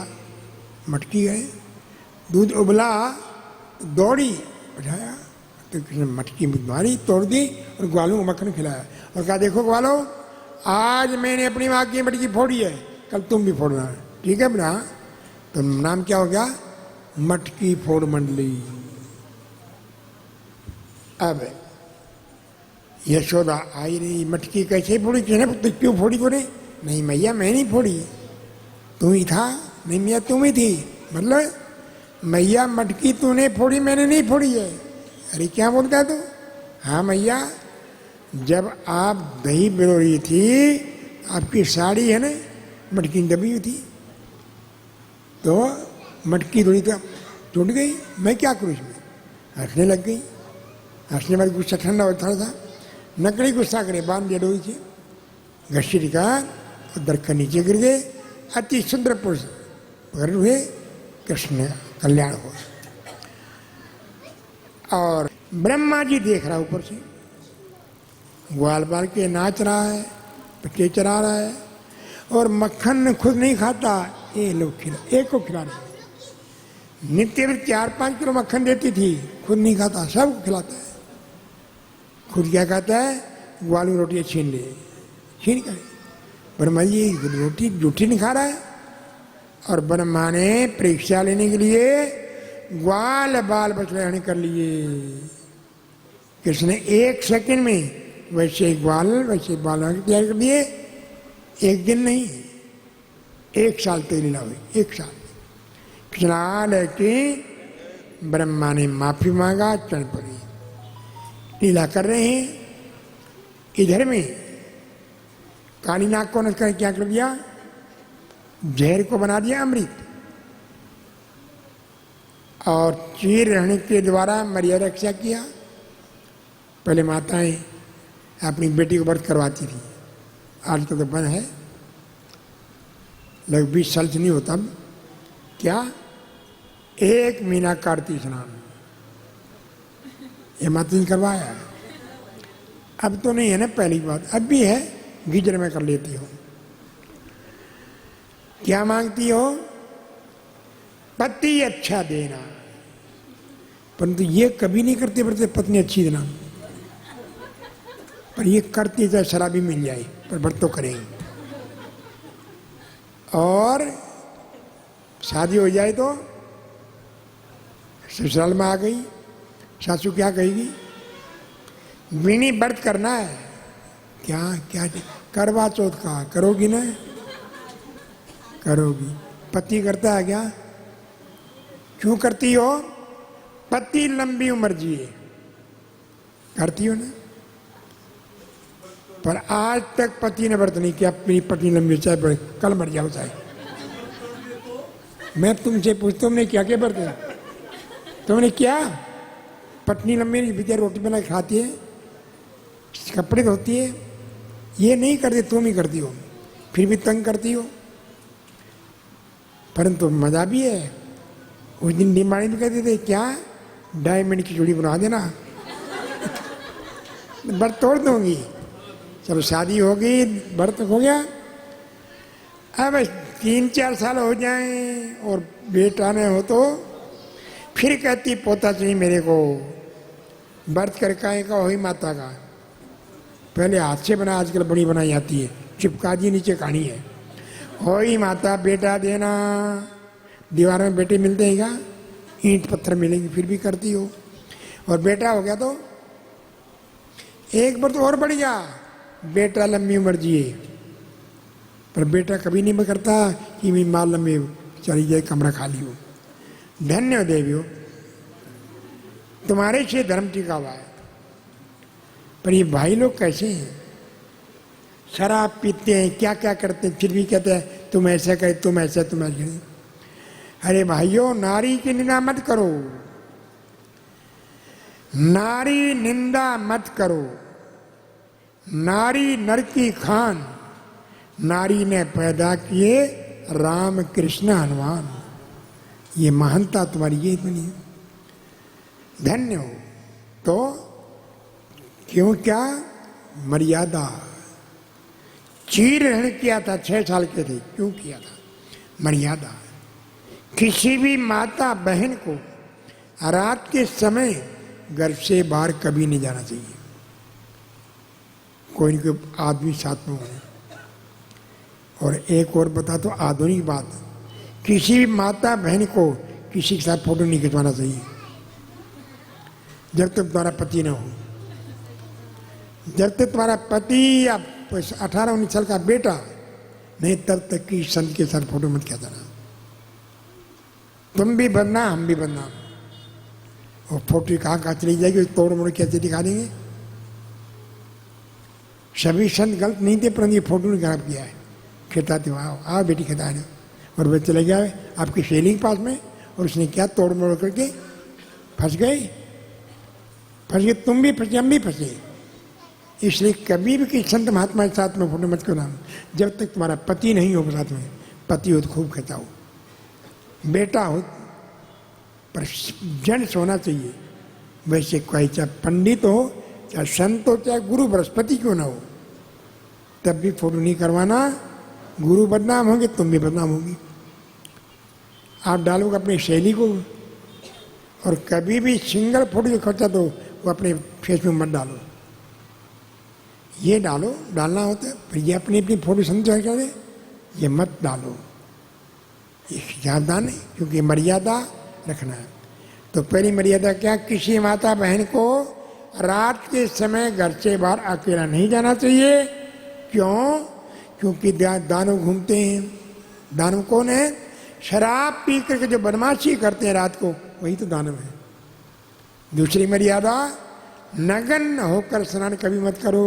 मटकी गए, दूध उबला, दौड़ी, उठाया तो किसी मटकी मारी, तोड़ दी और ग्वालों को मक्खन खिलाया और कहा देखो ग्वालो, आज मैंने अपनी माँ की मटकी फोड़ी है, कल तुम भी फोड़ना। ठीक है बेटा? तो नाम क्या हो गया? मटकी फोड़ मंडली। अब यशोदा आई रही, मटकी कैसे फोड़ी? किसने क्यों फोड़ी तूने? नहीं मैया मैं नहीं फोड़ी, तू ही था। नहीं मैया तुम ही थी। मतलब मैया मटकी तूने फोड़ी, मैंने नहीं फोड़ी है। अरे क्या बोलता है तू? हाँ मैया, जब आप दही बिलो रही थी, आपकी साड़ी है ना मटकी दबी हुई थी, तो मटकी थोड़ी तो टूट गई, मैं क्या करूँ इसमें? हंसने लग गई। हंसने वाली गुस्सा ठंडा होता था, नकली गुस्सा करे, बांध दिया डोरी से, घसीट का दरख्त नीचे गिर गए। अति सुंदर पुरुष प्रकट हुए, कृष्ण कल्याण हो। और ब्रह्मा जी देख रहा ऊपर से, ग्वाल बाल के नाच रहा है, बच्चे चरा रहा है, और मक्खन खुद नहीं खाता, ये लोग एक को खिला रहे। नित्य में 4-5 किलो मक्खन देती थी, खुद नहीं खाता, सबको खिलाता है। खुद क्या कहता है? ग्वालू रोटियाँ छीन ले, छीन कर। ब्रह्मा जी रोटी जूठी नहीं खा रहा है, और ब्रह्मा ने परीक्षा लेने के लिए ग्वाल बाल बचड़े कर लिए। कृष्ण ने 1 सेकंड में वैसे ग्वाल वैसे बाल तैयार कर दिए। 1 दिन नहीं, 1 साल तक लीला हुई, 1 साल। कृष्ण की ब्रह्मा ने माफी मांगा, चढ़ पड़ी। लीला कर रहे हैं, इधर में काली नाग को नष्ट कर क्या कर दिया, जहर को बना दिया अमृत। और चीर रहने के द्वारा मर्यादा रक्षा किया। पहले माताएं अपनी बेटी को व्रत करवाती थी, आजकल तो बंद है, लगभग 20 साल से नहीं होता। क्या 1 महीना कार्तिक स्नान ये माता ने करवाया। अब तो नहीं है ना, पहली बात अब भी है, गीजर में कर लेती हो। क्या मांगती हो, पति अच्छा देना, परंतु ये कभी नहीं करते बरते पत्नी अच्छी देना। पर ये करती चाहे शराबी मिल जाए, पर व्रत तो करेंगे। और शादी हो जाए तो ससुराल में आ गई, सासू क्या कहेगी, बिनी व्रत करना है, क्या क्या करवा चौथ का करोगी ना, करोगी। पति करता है क्या, क्यों करती हो, पति लंबी उम्र जिए, करती हो ना। पर आज तक पति ने व्रत नहीं किया, अपनी पत्नी लंबी चाहे बड़े कल मर जाओ चाहे। मैं तुमसे पूछता हूँ, क्या क्या व्रत है तुमने क्या, पत्नी लंबी बेचारी रोटी बना खाती है, कपड़े धोती है, ये नहीं करती, तुम ही करती हो, फिर भी तंग करती हो। परंतु मजा भी है। उस दिन डिमांड भी कहते थे, क्या डायमंड की चूड़ी बना देना व्रत तोड़ दूंगी। चलो शादी हो गई, व्रत हो गया। अब 3-4 साल हो जाएं और बेटा न हो तो फिर कहती पोता चाहिए मेरे को, व्रत करके का वही माता का। पहले हाथ से बना, आजकल बड़ी बनाई जाती है, चिपका दी, नीचे कहानी है, वही माता बेटा देना। दीवार में बेटे मिलते हैं क्या, ईंट पत्थर मिलेंगे, फिर भी करती हो। और बेटा हो गया तो एक बार तो और बढ़ गया, बेटा लंबी उम्र जिए। पर बेटा कभी नहीं करता कि मेरी माँ लंबी चली जाए, कमरा खाली हो। धन्य हो देवियों, तुम्हारे से धर्म टिका हुआ है। पर ये भाई लोग कैसे हैं, शराब पीते हैं, क्या क्या करते हैं, फिर भी कहते हैं तुम ऐसा करे, तुम ऐसा, तुम ऐसा। अरे भाइयों, नारी की निंदा मत करो, नारी निंदा मत करो। नारी नर की खान, नारी ने पैदा किए राम कृष्ण हनुमान। ये महानता तुम्हारी ये बनी, धन्य हो। तो क्यों, क्या मर्यादा। चीर रहन किया था, 6 साल के थे, क्यों किया था, मर्यादा। किसी भी माता बहन को रात के समय घर से बाहर कभी नहीं जाना चाहिए, कोई न कोई आदमी साथ में हो। और एक और बता तो आधुनिक बात, किसी भी माता बहन को किसी के साथ फोटो नहीं खिंचवाना चाहिए जब तक तुम्हारा पति न हो। जब तक तुम्हारा पति या 18-19 साल का बेटा नहीं, तब तक की संत के साथ फोटो मत खिंचाना। तुम भी बदनाम, हम भी बदनाम। और फोटो कहाँ चली जाएगी, तोड़ मोड़ कैसे दिखा देंगे। सभी संत गलत नहीं थे, परंतु ये फोटो ने खराब किया है। खिंचाते हो, आओ बेटी खिंचा दो, और वे चले गए आपकी सहेली के पास में, और उसने क्या तोड़ मोड़ करके फंस गए, तुम भी फंसे, हम भी फंसे। इसलिए कभी भी किसी संत महात्मा के साथ में फोटो मत करना जब तक तुम्हारा पति नहीं हो साथ में। पति हो तो खूब खिंचाओ, बेटा हो, पर जेंट्स होना चाहिए। वैसे कोई चाहे पंडित हो, चाहे संत हो, चाहे गुरु बृहस्पति क्यों ना हो, तब भी फोटो नहीं करवाना। गुरु बदनाम होंगे, तुम भी बदनाम होगी। आप डालोगे अपनी शैली को, और कभी भी सिंगल फोटो जो खर्चा तो वो अपने फेस में मत डालो। ये डालो, डालना होता है, पर ये अपनी अपनी फोटो समझा करे, ये मत डालो, ये ज़्यादा नहीं, क्योंकि मर्यादा रखना है। तो पहली मर्यादा क्या, किसी माता बहन को रात के समय घर से बाहर अकेला नहीं जाना चाहिए। क्यों, क्योंकि दानव घूमते हैं। दानव कौन है, शराब पी करके जो बदमाशी करते हैं रात को, वही तो दानव है। दूसरी मर्यादा, नग्न होकर स्नान कभी मत करो।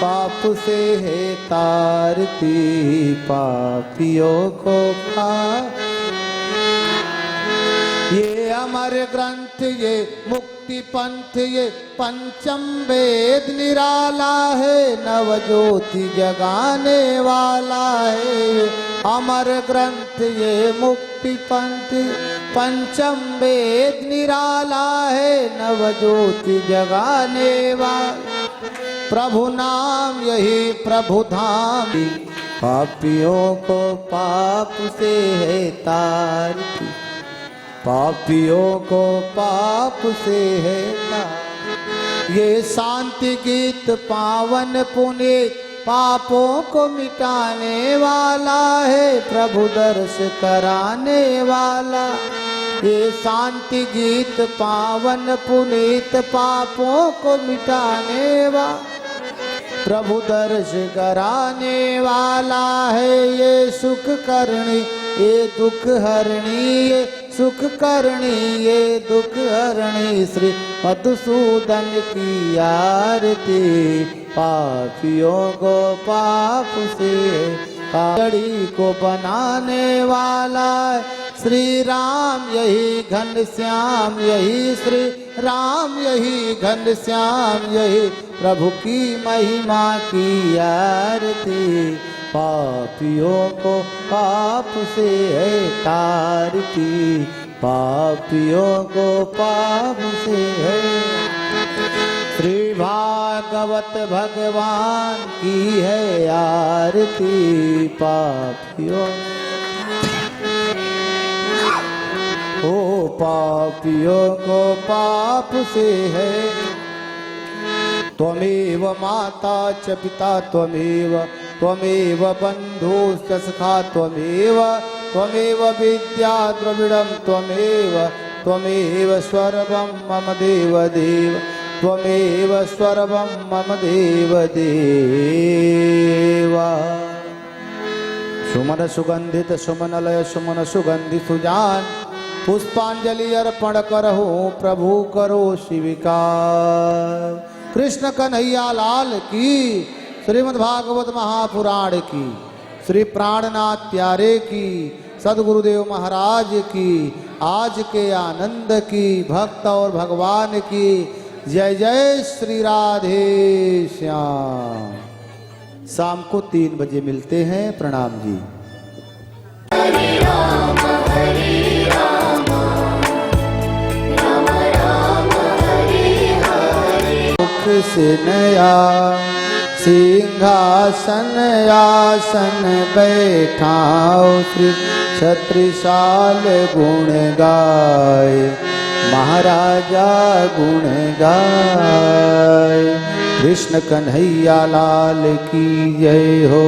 पाप से है तारती, पापियों को पाप। ये अमर ग्रंथ, ये मुक्ति पंथ, ये पंचम वेद निराला है, नव ज्योति जगाने वाला है। ये अमर ग्रंथ, ये मुक्ति पंथ, पंचम वेद निराला है, नव ज्योति जगाने वाला। प्रभु नाम यही प्रभु धाम, पापियों को पाप से है तारती, पापियों को पाप से है तार। ये शांति गीत पावन पुनीत, पापों को मिटाने वाला है, प्रभु दर्श कराने वाला। ये शांति गीत पावन पुनीत, पापों को मिटाने वाला, प्रभु दर्श कराने वाला है। ये सुख करणी, ये दुख हरणी, ये सुख करणी, ये दुख हरणी, श्री मधुसूदन की आरती। पापियों को पाप से काड़ी को बनाने वाला श्री राम, यही घनश्याम, यही श्री राम, यही घनश्याम, यही प्रभु की महिमा की आरती। पापियों को पाप से है तारती, पापियों को पाप से है। श्री भागवत भगवान की है आरती, पापियों ओ पापियों को पाप से है। त्वमेव माता च पिता त्वमेव, त्वमेव बन्धुश्च सखा त्वमेव, त्वमेव विद्या द्रविडं त्वमेव, त्वमेव सर्वं मम देव देव, त्वमेव सर्वं मम देव देवा। सुमन सुगंधित सुमनलय सुमन सुगंधि सुजान, पुष्पांजलि अर्पण करहु प्रभु करो स्वीकार। कृष्ण कन्हैया लाल की, श्रीमद् भागवत महापुराण की, श्री प्राणनाथ प्यारे की, सदगुरुदेव महाराज की, आज के आनंद की, भक्त और भगवान की जय जय। श्री राधे श्याम। शाम को 3 बजे मिलते हैं। प्रणाम जी। हरे राम हरे राम, राम राम हरे हरे। मुख से नया सिंहासन आसन बैठाओ, श्री छत्रसाल गुण गाए, महाराजा गुण गाए। कृष्ण कन्हैया लाल की जय हो।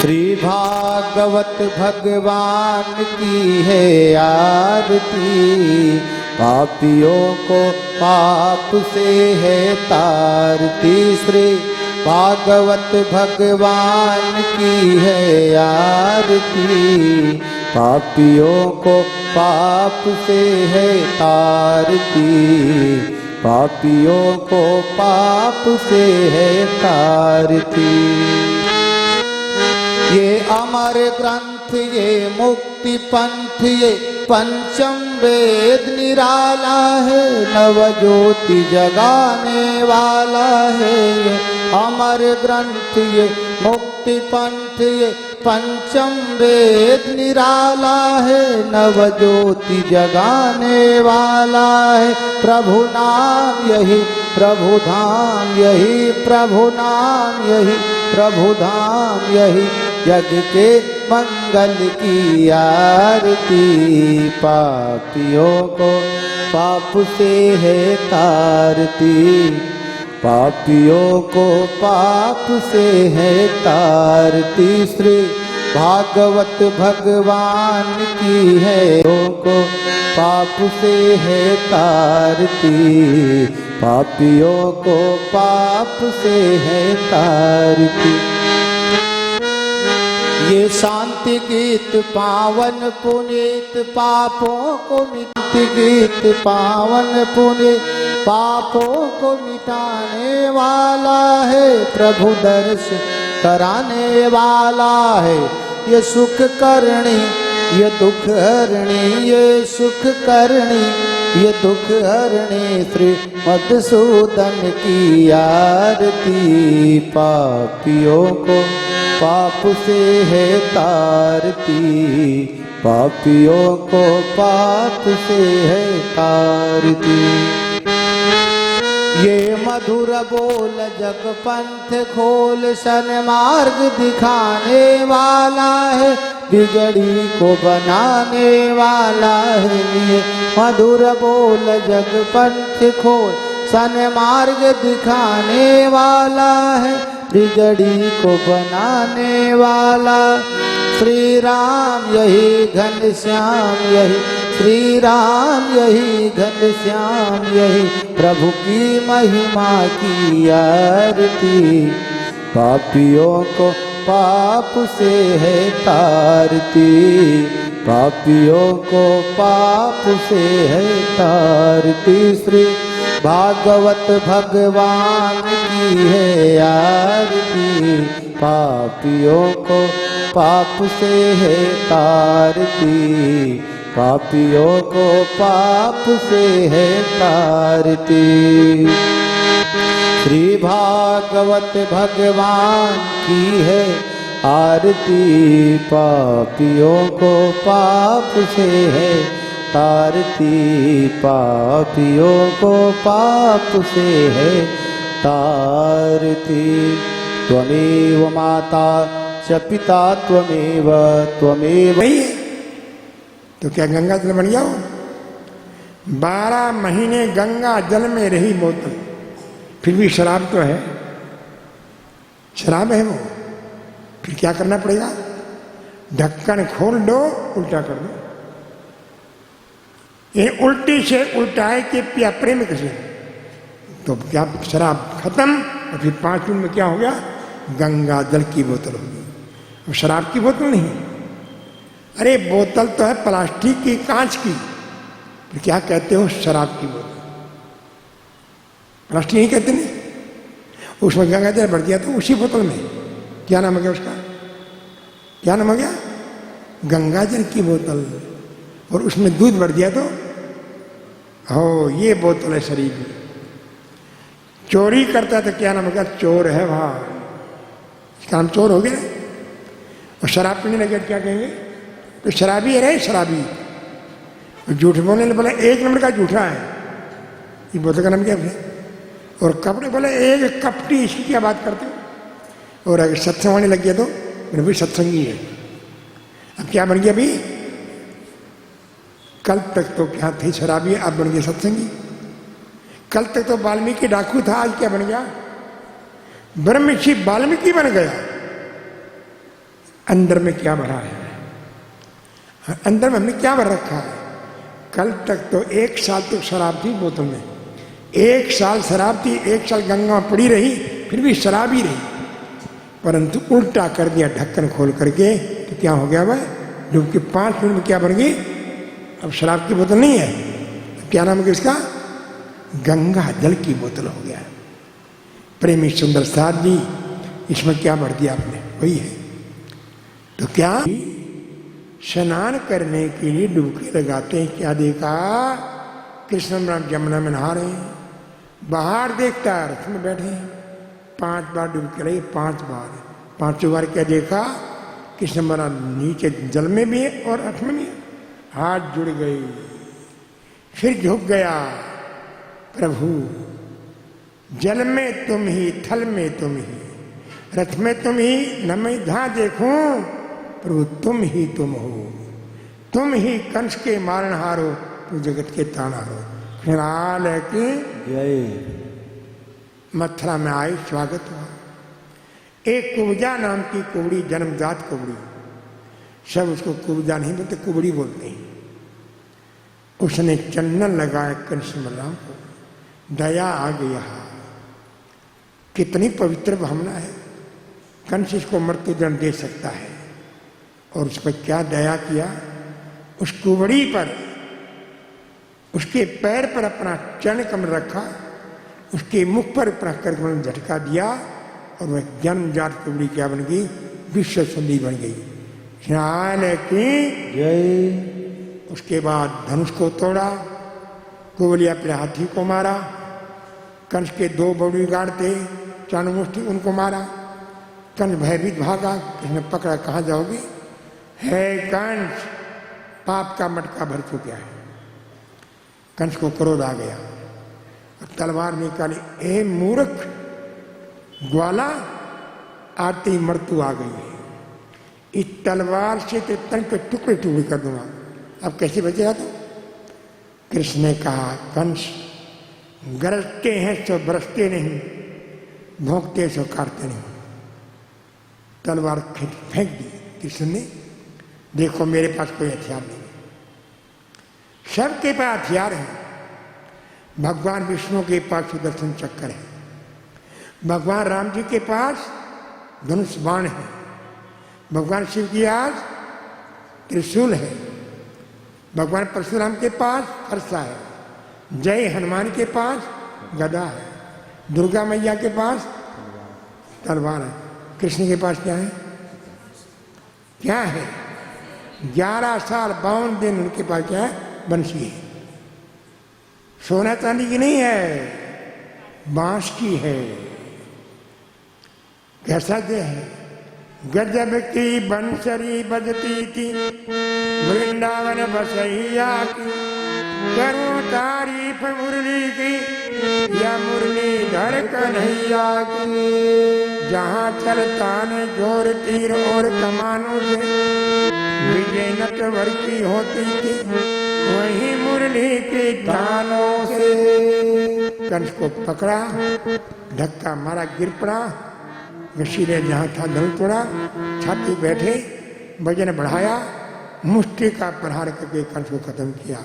श्री भागवत भगवान की है आरती, पापियों को पाप से है तारती। श्री भागवत भगवान की है आरती, पापियों को पाप से है तारती, पापियों को पाप से है तारती। ये अमर ग्रंथ, ये मुक्ति पंथ, ये पंचम वेद निराला है, नव ज्योति जगाने वाला है। ये अमर ग्रंथ, ये मुक्ति पंथ, ये पंचम वेद निराला है, नव ज्योति जगाने वाला है। प्रभु नाम यही प्रभु धाम, यही प्रभु नाम, यही प्रभु धाम, यही यज्ञ के मंगल की आरती। पापियों को पाप से है तारती, पापियों को पाप से है तारती। श्री भागवत भगवान की है को पाप से है तारती, पापियों को पाप से है तारती। ये शांति गीत पावन पुनीत, पापों को मिट गीत पावन पुनीत, पापों को मिटाने वाला है, प्रभु दर्श कराने वाला है। ये सुख करणी, ये दुख हरणी, ये सुख करणी, ये दुख हरणी, श्री मधुसूदन की आरती। पापियों को पाप से है तारती, पापियों को पाप से है तारती। ये मधुर बोल जग पंथ खोल, सन्मार्ग दिखाने वाला है, बिगड़ी को बनाने वाला है। ये मधुर बोल जग पंथ खोल, सन्मार्ग दिखाने वाला है, बिगड़ी को बनाने वाला। श्री राम यही घनश्याम यही, श्री राम यही घनश्याम यही, प्रभु की महिमा की आरती। पापियों को पाप से है तारती, पापियों को पाप से है तारती। श्री भागवत भगवान की है आरती, पापियों को पाप से है तारती, पापियों को पाप से है तारती। श्री भागवत भगवान की है आरती, पापियों को पाप से है तारती, पापियों को पाप से है तारती। त्वमेव माता च पिता त्वमेव, त्वमेव। वही है तो क्या गंगा जल बन गया हो? 12 महीने गंगा जल में रही बोतल, फिर भी शराब तो है, शराब है वो। फिर क्या करना पड़ेगा? ढक्कन खोल दो, उल्टा कर दो। ये उल्टी से उल्टा है कि पिया प्रेम कैसे, तो क्या शराब खत्म। और फिर 5 मिनट में क्या हो गया? गंगा जल की बोतल हो गई, अब शराब की बोतल नहीं। अरे बोतल तो है प्लास्टिक की, कांच की, फिर क्या कहते हो? शराब की बोतल। प्लास्टिक नहीं कहते नहीं, उसमें गंगा जल भर दिया तो उसी बोतल में क्या नाम हो गया उसका? क्या नाम हो गया? गंगा जल की बोतल। और उसमें दूध भर दिया तो हो, ये बोतल है शरीर की। चोरी करता तो क्या नाम हो गया? चोर है भाई, इसका नाम चोर हो गया। और शराब पीने लगे क्या कहेंगे? तो शराबी है रे, शराबी। तो झूठ बोलने बोला 1 नंबर का झूठा है, ये बोतल का नाम क्या है? और कपड़े बोले एक कपटी, इसकी क्या बात करते हो? और अगर सत्संग होने लग गया तो मेरे भी सत्संगी है। अब क्या बन गया भाई? कल तक तो क्या थे? शराबी, अब बन गया सत्संगी। कल तक तो वाल्मीकि डाकू था, आज क्या बन गया? ब्रह्मऋषि वाल्मीकि बन गया। अंदर में क्या भरा है? अंदर में हमने क्या भर रखा है? कल तक तो 1 साल तक शराब थी बोतल में, 1 साल शराब थी, 1 साल गंगा में पड़ी रही, फिर भी शराब ही रही। परंतु उल्टा कर दिया ढक्कन खोल करके, तो क्या हो गया भाई? डूबके 5 मिनट में क्या बन गई? अब शराब की बोतल नहीं है, क्या नाम है इसका? गंगा जल की बोतल हो गया। प्रेमी सुंदर साथ जी, इसमें क्या भर दिया आपने? वही है। तो क्या स्नान करने के लिए डुबकी लगाते हैं? क्या देखा? कृष्ण बलराम जमुना में नहा रहे हैं, बाहर देखता है रथ में बैठे हैं, 5 बार डुबकी लगी, 5 बार। 5वीं बार क्या देखा? कृष्ण बलराम नीचे जल में भी है और रथ में भी है, हाथ जुड़ गई। फिर झुक गया, प्रभु जल में तुम ही, थल में तुम ही, रथ में तुम ही, न मैं जहां देखूं प्रभु तुम ही तुम हो, तुम ही कंस के मारनहार हो, तुम जगत के तारनहार हो। फिराल है कि जय। मथुरा में आए, स्वागत हुआ। एक कुब्जा नाम की कुबड़ी, जन्मजात कुबड़ी, सब उसको कुब्जा नहीं बोलते, कुबड़ी बोलते हैं। उसने चंदन लगाया कृष्ण बलराम को, दया आ गया। कितनी पवित्र भावना है। कंस इसको मृत्युदंड दे सकता है, और उस पर क्या दया किया? उस कुबड़ी पर उसके पैर पर अपना चरण कमल रखा, उसके मुख पर अपना कर कमल झटका दिया और वह जन्मजात टुकड़ी क्या बन गई, विश्व सुंदरी बन गई। श्याल की जय। उसके बाद धनुष को तोड़ा, कुबलिया पे हाथी को मारा, कंस के 2 बॉडीगार्ड थे चाणमुष्टि, उनको मारा। कंस भयभीत भागा, किसने पकड़ा, कहाँ जाओगे? है कंस, पाप का मटका भर चुका है। कंस को क्रोध आ गया और तलवार निकाली, ए मूर्ख ग्वाला, आती मृत्यु आ गई है, इस तलवार से तो तन के टुकड़े टुकड़े कर दूंगा, अब कैसे बचेगा तू? कृष्ण ने कहा, कंस गरजते हैं सो बरसते नहीं, भोंकते सो काटते नहीं। तलवार फेंक दी कृष्ण ने। देखो मेरे पास कोई हथियार नहीं, सबके पास हथियार है। भगवान विष्णु के पास सुदर्शन चक्र है, भगवान राम जी के पास धनुष बाण है, भगवान शिव की आज त्रिशूल है, भगवान परशुराम के पास फरसा है, जय हनुमान के पास गदा है, दुर्गा मैया के पास तलवार है। कृष्ण के पास क्या है? क्या है? 11 साल 52 दिन उनके पास क्या है? बंसी है। सोना चांदी की नहीं है, बांस की है। कैसा दे है? गजब की बंसरी बजती थी वृंदावन बसैया की, करूं तारीफ मुरली की या मुरलीधर कन्हैया की। जहाँ चलता न जोर तीर और कमानों से विजय नटवर की होती थी, वही मुरली के तानों से। कंस को पकड़ा, धक्का मारा, गिर पड़ा, वशीले जहाँ था धन तोड़ा, छाती बैठे, वजन बढ़ाया, मुष्टि का प्रहार करके कंस को खत्म किया।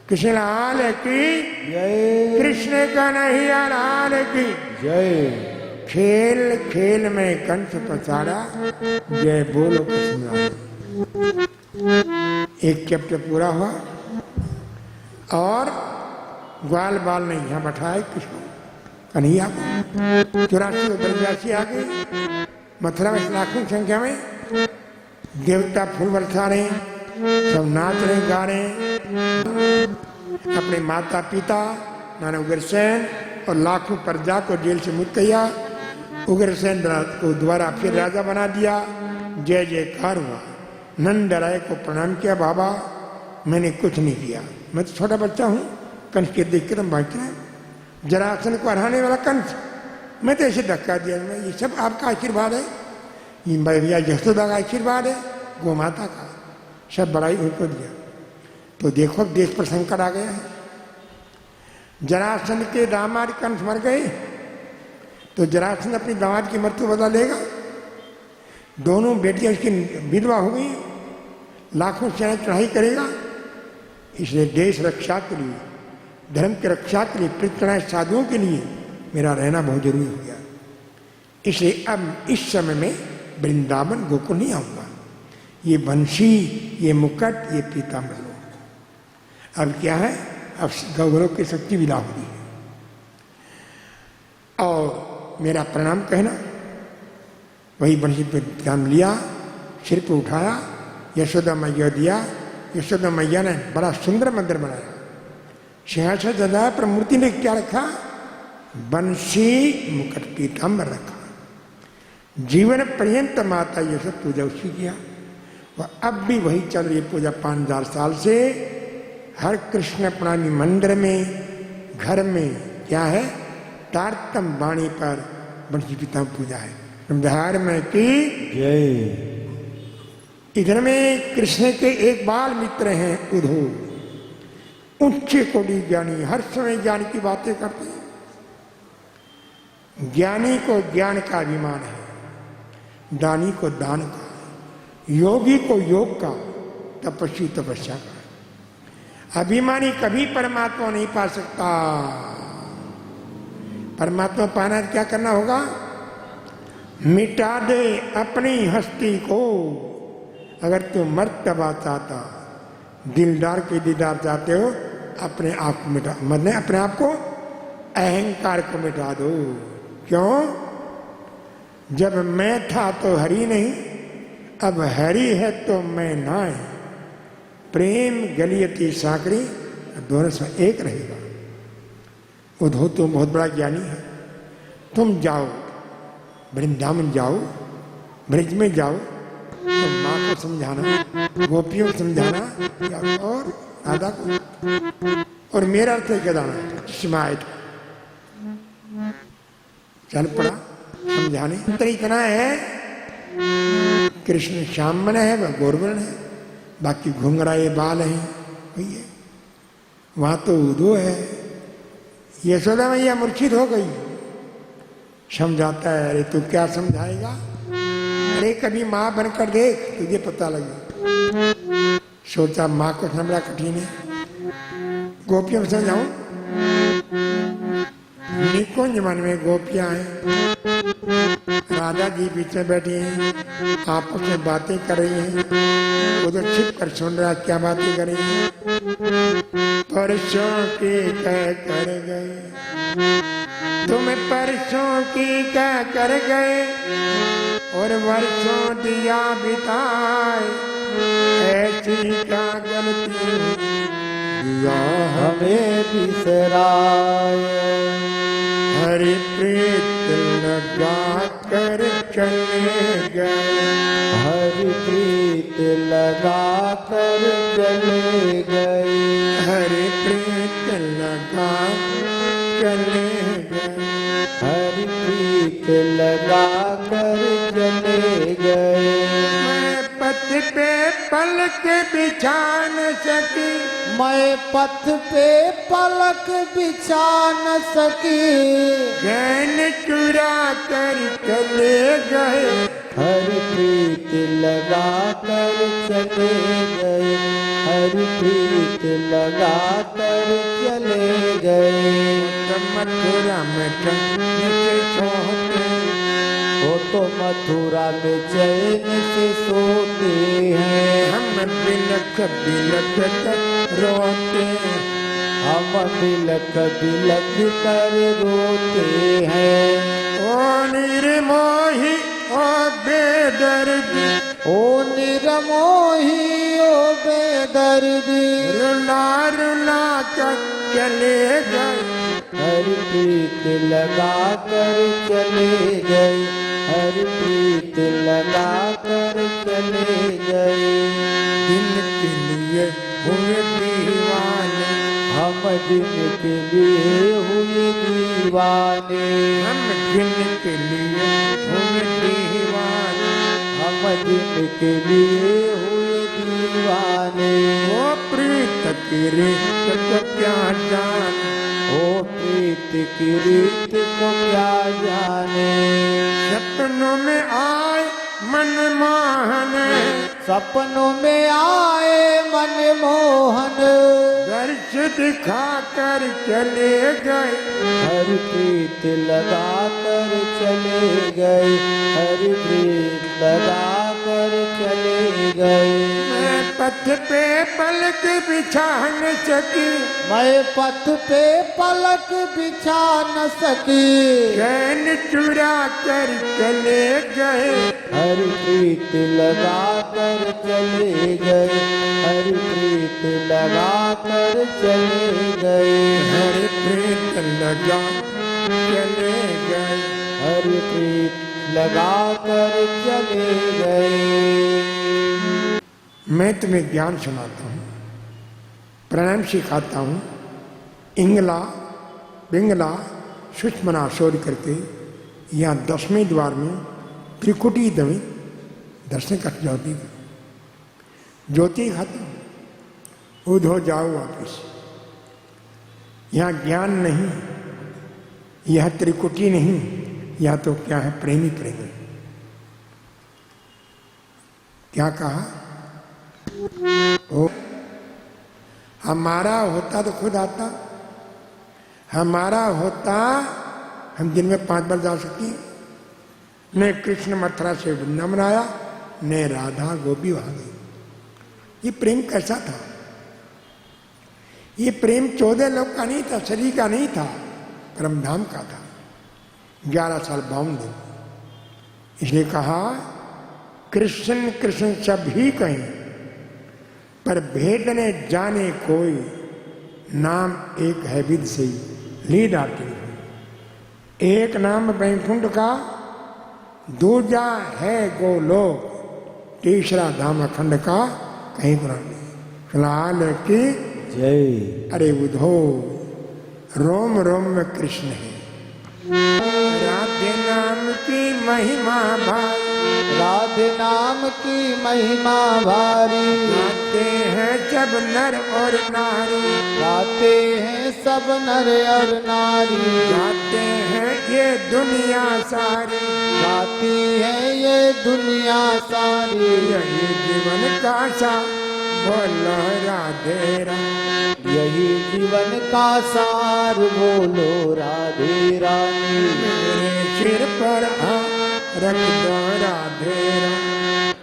कृष्ण लाल की जय। कृष्ण कन्हैया लाल की जय। खेल खेल में कंस पसारा, जय बोलो कृष्ण लाल। एक चैप्टर पूरा हुआ और ग्वाल बाल ने यहाँ बैठाए कृष्ण कन्हैया को। 84 ब्रजवासी आ गए, मथुरा में लाखों की संख्या में देवता फूल बरसा रहे, सब नाच रहे, गा रहे। अपने माता पिता नाना उग्रसेन और लाखों प्रजा को जेल से मुक्त किया। उग्रसेन को दोबारा फिर राजा बना दिया। जय जयकार हुआ। नंद राय को प्रणाम किया, बाबा मैंने कुछ नहीं किया, मैं तो छोटा बच्चा हूँ। कंस के देख के तुम बांट रहे, जरासन को हराने वाला कंस, मैं तो ऐसे धक्का दिया। मैं ये सब आपका आशीर्वाद है, ये मैया यशोदा का आशीर्वाद है, गौ माता का, सब बड़ाई उनको दिया। तो देखो देश पर संकट आ गया है। जरासन के दामाद कंस मर गए तो जरासन अपनी दामाद की मृत्यु बदला लेगा। दोनों बेटियां उसकी विधवा हो गई, लाखों सेना चढ़ाई करेगा। इसलिए देश रक्षा के लिए, धर्म की रक्षा के लिए, पृथ्वी साधुओं के लिए मेरा रहना बहुत जरूरी हो गया। इसलिए अब इस समय में वृंदावन गोकुल नहीं आऊंगा। ये बंशी, ये मुकुट, ये पीताम्बर लो। अब क्या है, अब गौरव की शक्ति विदा हो रही है। और मेरा प्रणाम कहना, वही बंशी पे ध्यान लिया, सिर पे उठाया, यशोदा मैया दिया। यशोदा मैया ने बड़ा सुंदर मंदिर बनाया, सिंहासन सजाया, पर मूर्ति ने क्या रखा? बंशी मुकुट पीताम्बर रखा। जीवन पर्यंत माता यशोदा पूजा उसकी किया। वह अब भी वही चल रही पूजा 5000 साल से। हर कृष्ण प्रणामी मंदिर में, घर में क्या है? तारतम वाणी पर बंशी पीताम्बर पूजा है। बिहार में की जय। इधर में कृष्ण के एक बाल मित्र हैं उद्धव, उच्च कोटि ज्ञानी, हर समय ज्ञान की बातें करते हैं। ज्ञानी को ज्ञान का अभिमान है, दानी को दान का, योगी को योग का, तपस्वी तपस्या का। अभिमानी कभी परमात्मा नहीं पा सकता। परमात्मा पाना क्या करना होगा? मिटा दे अपनी हस्ती को। अगर तुम मर्तबा चाहता, दिलदार के दीदार चाहते हो, अपने आप को मिटा, मतलब अपने आप को, अहंकार को मिटा दो। क्यों? जब मैं था तो हरि नहीं, अब हरि है तो मैं ना है। प्रेम गलियती साकरी, दोनों से एक रहेगा। उद्धव तुम बहुत बड़ा ज्ञानी है, तुम जाओ वृंदावन जाओ, ब्रिज में जाओ, तो माँ को समझाना, गोपियों को समझाना और राधा को, और मेरा अर्थ कहना स्माइट चल पड़ा समझाने। अंतर इतना है, कृष्ण श्याम बना है, वह गौरवर्ण है, बाकी घुंघराए बाल हैं, वही है। वहां तो उदो है। यशोदा मैया मूर्छित हो गई, समझाता है, अरे तू क्या समझाएगा, अरे कभी माँ बनकर देख तुझे पता लगे। सोचा माँ को समझना बड़ा कठिन है, गोपियों को समझाऊं। निकुंज मन में गोपियां हैं, राधा जी बीच में बैठी हैं, आपस में बातें कर रही हैं, उधर छिप कर सुन रहा क्या बातें कर रही हैं। परसों की कह कर गए, तुम परसों की कह कर गए, और वर्षों दिया बिताए, ऐसी क्या गलती दिया हमें बिसराए। हरि प्रीत लगा कर चले गए, हरि प्रीत लगा कर चले गए, हरि प्रीत लगा चले गए, हरि प्रीत लगा कर चले गए। मैं पथ पे पलक बिछा न सकी, मैं पथ पे पलक बिछा न सकी, गैन चुरा कर चले गए, हरि प्रीत लगा कर चले गए, हरि प्रीत लगा कर चले गए। मथुरा में से सोते, वो तो मथुरा में चैन से सोते हैं, हम बिलख बिलख कर रोते, हम बिलख बिलख कर रोते हैं। ओ निर्मोही ओ बेदर्दी, ओ निरमोही ओ बेदर्दी, रुला रुला कर चले गए, हरि प्रीत लगा कर चले गए, हरि प्रीत लगा कर चले गए। दिन के लिए हुए दीवाने, हम दिन के लिए हुए दीवाने, हम दिन के लिए हुए दीवाने, हम दिन के लिए हुए दीवाने। ओ प्रीत की रीत को क्या जाने, ओ प्रीत की रीत को क्या जाने। सपनों में आए मन मोहन, सपनों में आए मन मोहन, दर्श दिखा कर चले गए, हरि प्रीत लगा कर चले गए, हरि प्रीत लगा कर चले गए। मैं पथ पे पलक बिछा न सकी, मैं पथ पे पलक बिछा न सकी, चैन चुरा कर चले गए, हरि प्रीत लगा कर चले गए, हरि प्रीत लगा कर चले गए, हरि प्रीत लगा चले गए। हरि प्रीत लगा कर चले गए। मैं तुम्हें ज्ञान सुनाता हूँ, प्राणायाम सिखाता हूँ, इंगला बिंगला सुषमना शोध करके यहाँ 10वें द्वार में त्रिकुटी दमी दर्शन कर ज्योति ज्योति खाती उधो जाओ वापिस। यहाँ ज्ञान नहीं, यह त्रिकुटी नहीं, यह तो क्या है, प्रेमी प्रेमी। क्या कहा? ओ हमारा होता तो खुद आता, हमारा होता हम दिन में 5 बार जा सकती हैं। न कृष्ण मथुरा से वृंदावन आया, न राधा गोपी वहां गई। ये प्रेम कैसा था? ये प्रेम 14 लोक का नहीं था, शरीर का नहीं था, परमधाम का था। 11 साल 52 दिन। इसलिए कहा कृष्ण कृष्ण सभी कहीं, पर भेद ने जाने कोई, नाम एक है विद से ली डाटे। एक नाम वैकुंठ का, दूजा है गोलोक, तीसरा धाम अखंड का कहीं पर नहीं। फिलहाल की जय। अरे उधो रोम रोम में कृष्ण है। राधे नाम की महिमा भाई, राधे नाम की महिमा भारी, गाते हैं सब नर और नारी, गाते हैं सब नर और नारी, गाते हैं ये दुनिया सारी, गाती है ये दुनिया सारी। यही जीवन का सा बोलो राधे राम। यही जीवन का सार, बोलो राधे रानी। मेरे सिर पर रख दो राधे राम,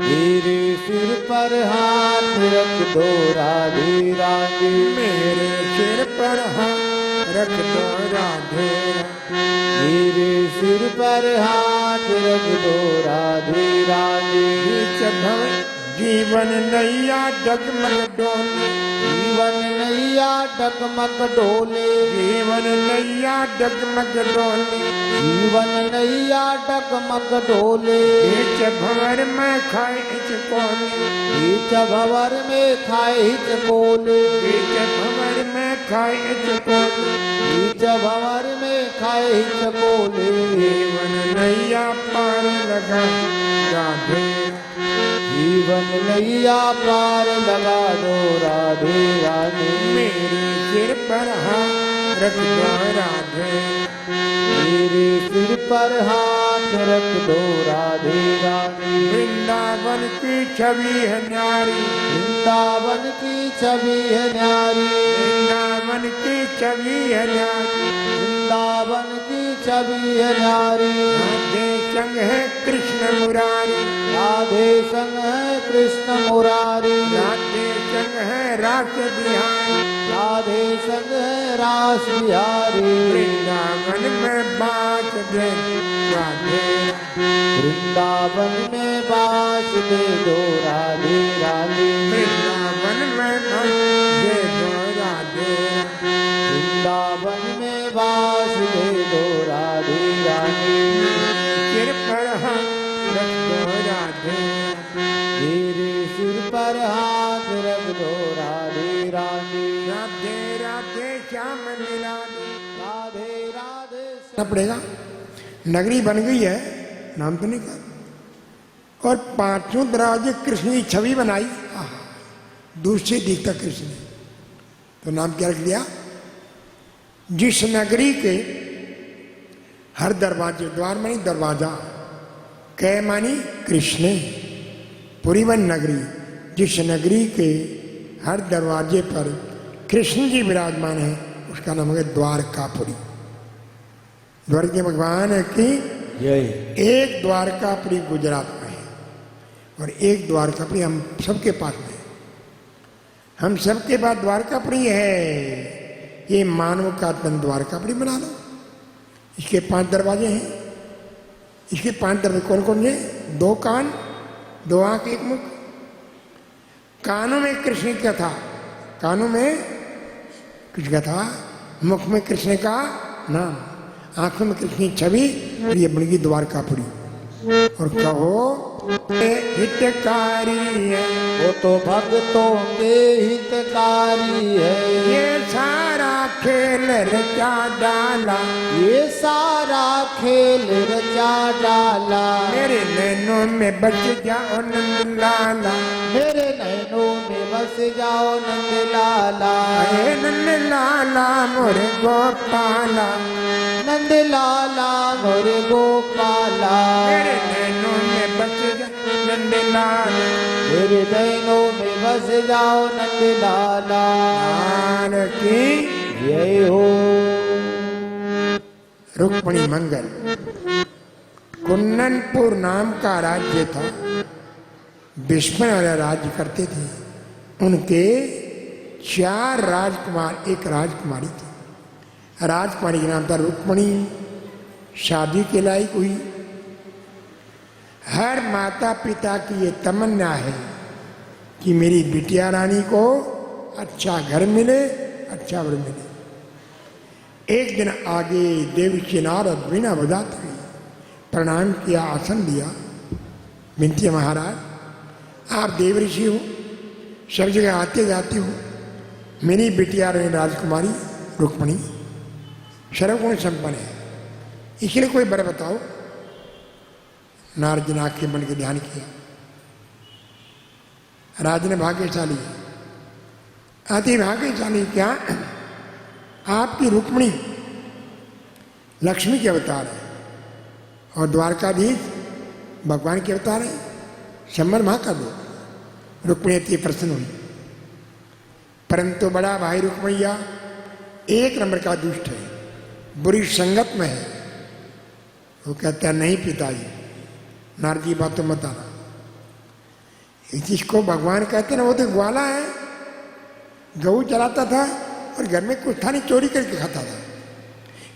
मेरे सिर पर हाथ रख दो राधे रानी। मेरे सिर पर रख दो राधे राम, मेरे सिर पर हाथ रख दो राधे रानी। बीच भव जीवन नैया डगमग डोले, जीवन नैया डगमग डोले, जीवन नैया डगमग डोले, जीवन नैया डगमग डोले। बीच भंवर में खाए हिचकोले, बीच भंवर में खाए हिचकोले, बीच भंवर में खाए हिचकोले, बीच भंवर में खाए हिचकोले। जीवन नैया पार लगा राधे, जीवन नैया पार लगा दो राधे रानी। मेरे सिर पर रख दो राधे, मेरे सिर पर हाथ रख दो राधे रानी। वृंदावन की छवि है न्यारी, वृंदावन की छवि है न्यारी, वृंदावन की छवि है न्यारी, वृंदावन की छवि है न्यारी। राधे संग है कृष्ण मुरारी, राधे संग है कृष्ण मुरारी, राधे संग है रास बिहारी, राधे संग है रास बिहारी। वृंदावन में बात दे राधे, वृंदावन में बास दे दो राधे रानी। वृंदावन में दे दो राधे, वृंदावन में बास दे दो राधे रानी। सिर पर रख दो राधे, मेरे सिर पर हाथ रख दो राधे रानी। राधे राधे श्याम मिला दे। राधे राधे करना पड़ेगा। नगरी बन गई है, नाम तो नहीं कहा। और 5 दरवाजे कृष्ण की छवि बनाई, दूर से दिखता कृष्ण, तो नाम क्या रख दिया। जिस नगरी के हर दरवाजे, द्वार मानी दरवाजा, कै मानी कृष्ण, पुरीवन नगरी, जिस नगरी के हर दरवाजे पर कृष्ण जी विराजमान है, उसका नाम है द्वारकापुरी। द्वारका भगवान की जय। एक द्वारकापुरी गुजरात में है और एक द्वारकापुरी हम सबके पास में है। हम सबके पास द्वारकापुरी है। ये मानव का तन द्वारकापुरी बना लो। इसके 5 दरवाजे हैं। इसके 5 दरवाजे कौन कौन है। 2 कान, 2 आंख, 1 मुख। कानों में कृष्ण की कथा, कानों में कृष्ण कथा, मुख में कृष्ण का नाम, आंखों में कृष्ण की छवि, और ये बन गई द्वारकापुरी। और कहो हितकारी है, वो तो भक्तों के हितकारी है। ये सारा खेल रचा डाला, ये सारा खेल रचा डाला। मेरे नैनों में बच जाओ नंद लाला, मेरे नैनों में बस जाओ नंद लाला। हे नंद लाला मोरे गोपाला, नंद लाला मोरे गोपाला। मेरे नैनों में बच जाओ नंद लाला, मेरे नैनों में बस जाओ नंद लाला। लाल की जय हो। रुक्मणी मंगल। कुन्ननपुर नाम का राज्य था, विष्णु वाला राज्य करते थे। उनके 4 राजकुमार, एक राजकुमारी थी। राजकुमारी का नाम था रुक्मणी। शादी के लायक हुई। हर माता पिता की ये तमन्ना है कि मेरी बिटिया रानी को अच्छा घर मिले, अच्छा वर मिले। एक दिन आगे देवऋषि नारद वीणा बजाते हुए प्रणाम किया, आसन दिया। विनती है महाराज, आप देवऋषि हो, सब जगह आते जाते हो, मेरी बिटिया राजकुमारी रुक्मणी सर्वगुण संपन्न है, इसलिए कोई वर बताओ। नारद जी ने आंखें बन के ध्यान किया। राज ने भाग्यशाली है, अति भाग्यशाली क्या, आपकी रुक्मणी लक्ष्मी के अवतार है और द्वारकाधीश भगवान के अवतार है, सम्मान वहां कर दो। रुक्मणी अति प्रसन्न हुई, परंतु बड़ा भाई रुक्मैया एक नंबर का दुष्ट है, बुरी संगत में है। वो कहता है नहीं पिताजी, नारद जी बात तो मत आना। जिसको भगवान कहते ना, वो तो ग्वाला है, गऊ चलाता था और घर में कुछ था नहीं, चोरी करके खाता था,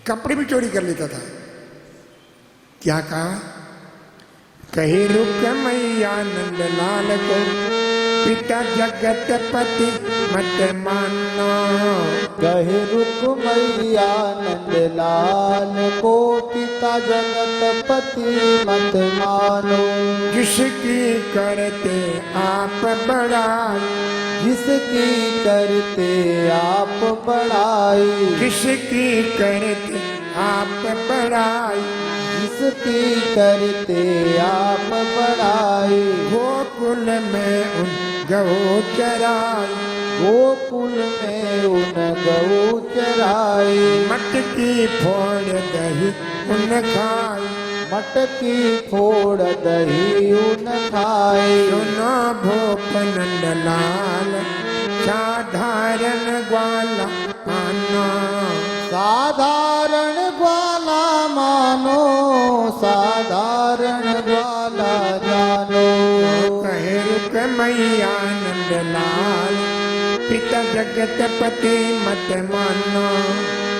कपड़े भी चोरी कर लेता था। क्या कहा, कहे रुक्मैया नंद लाल को पिता जगत पति मत मानो। कहे रुक्मैया नंद लाल को पिता जगत पति मत मानो। जिसकी करते आप बड़ाई, जिसकी करते आप बड़ाई, जिसकी करते आप बड़ाई, जिसकी करते आप बड़ाई। गोकुल में उन गौ चराई, गोकुल में उन गऊ चराई। मटकी फोड़ दही उन खाई, मटकी फोड़ दही उन खाई। सुनो भूप नंद लाल साधारण ग्वाला मानो। साधारण ग्वाला मानो, साधारण ग्वाला जानो। कहे रुक्मैया नंद लाल पिता जगत पति मत मानो।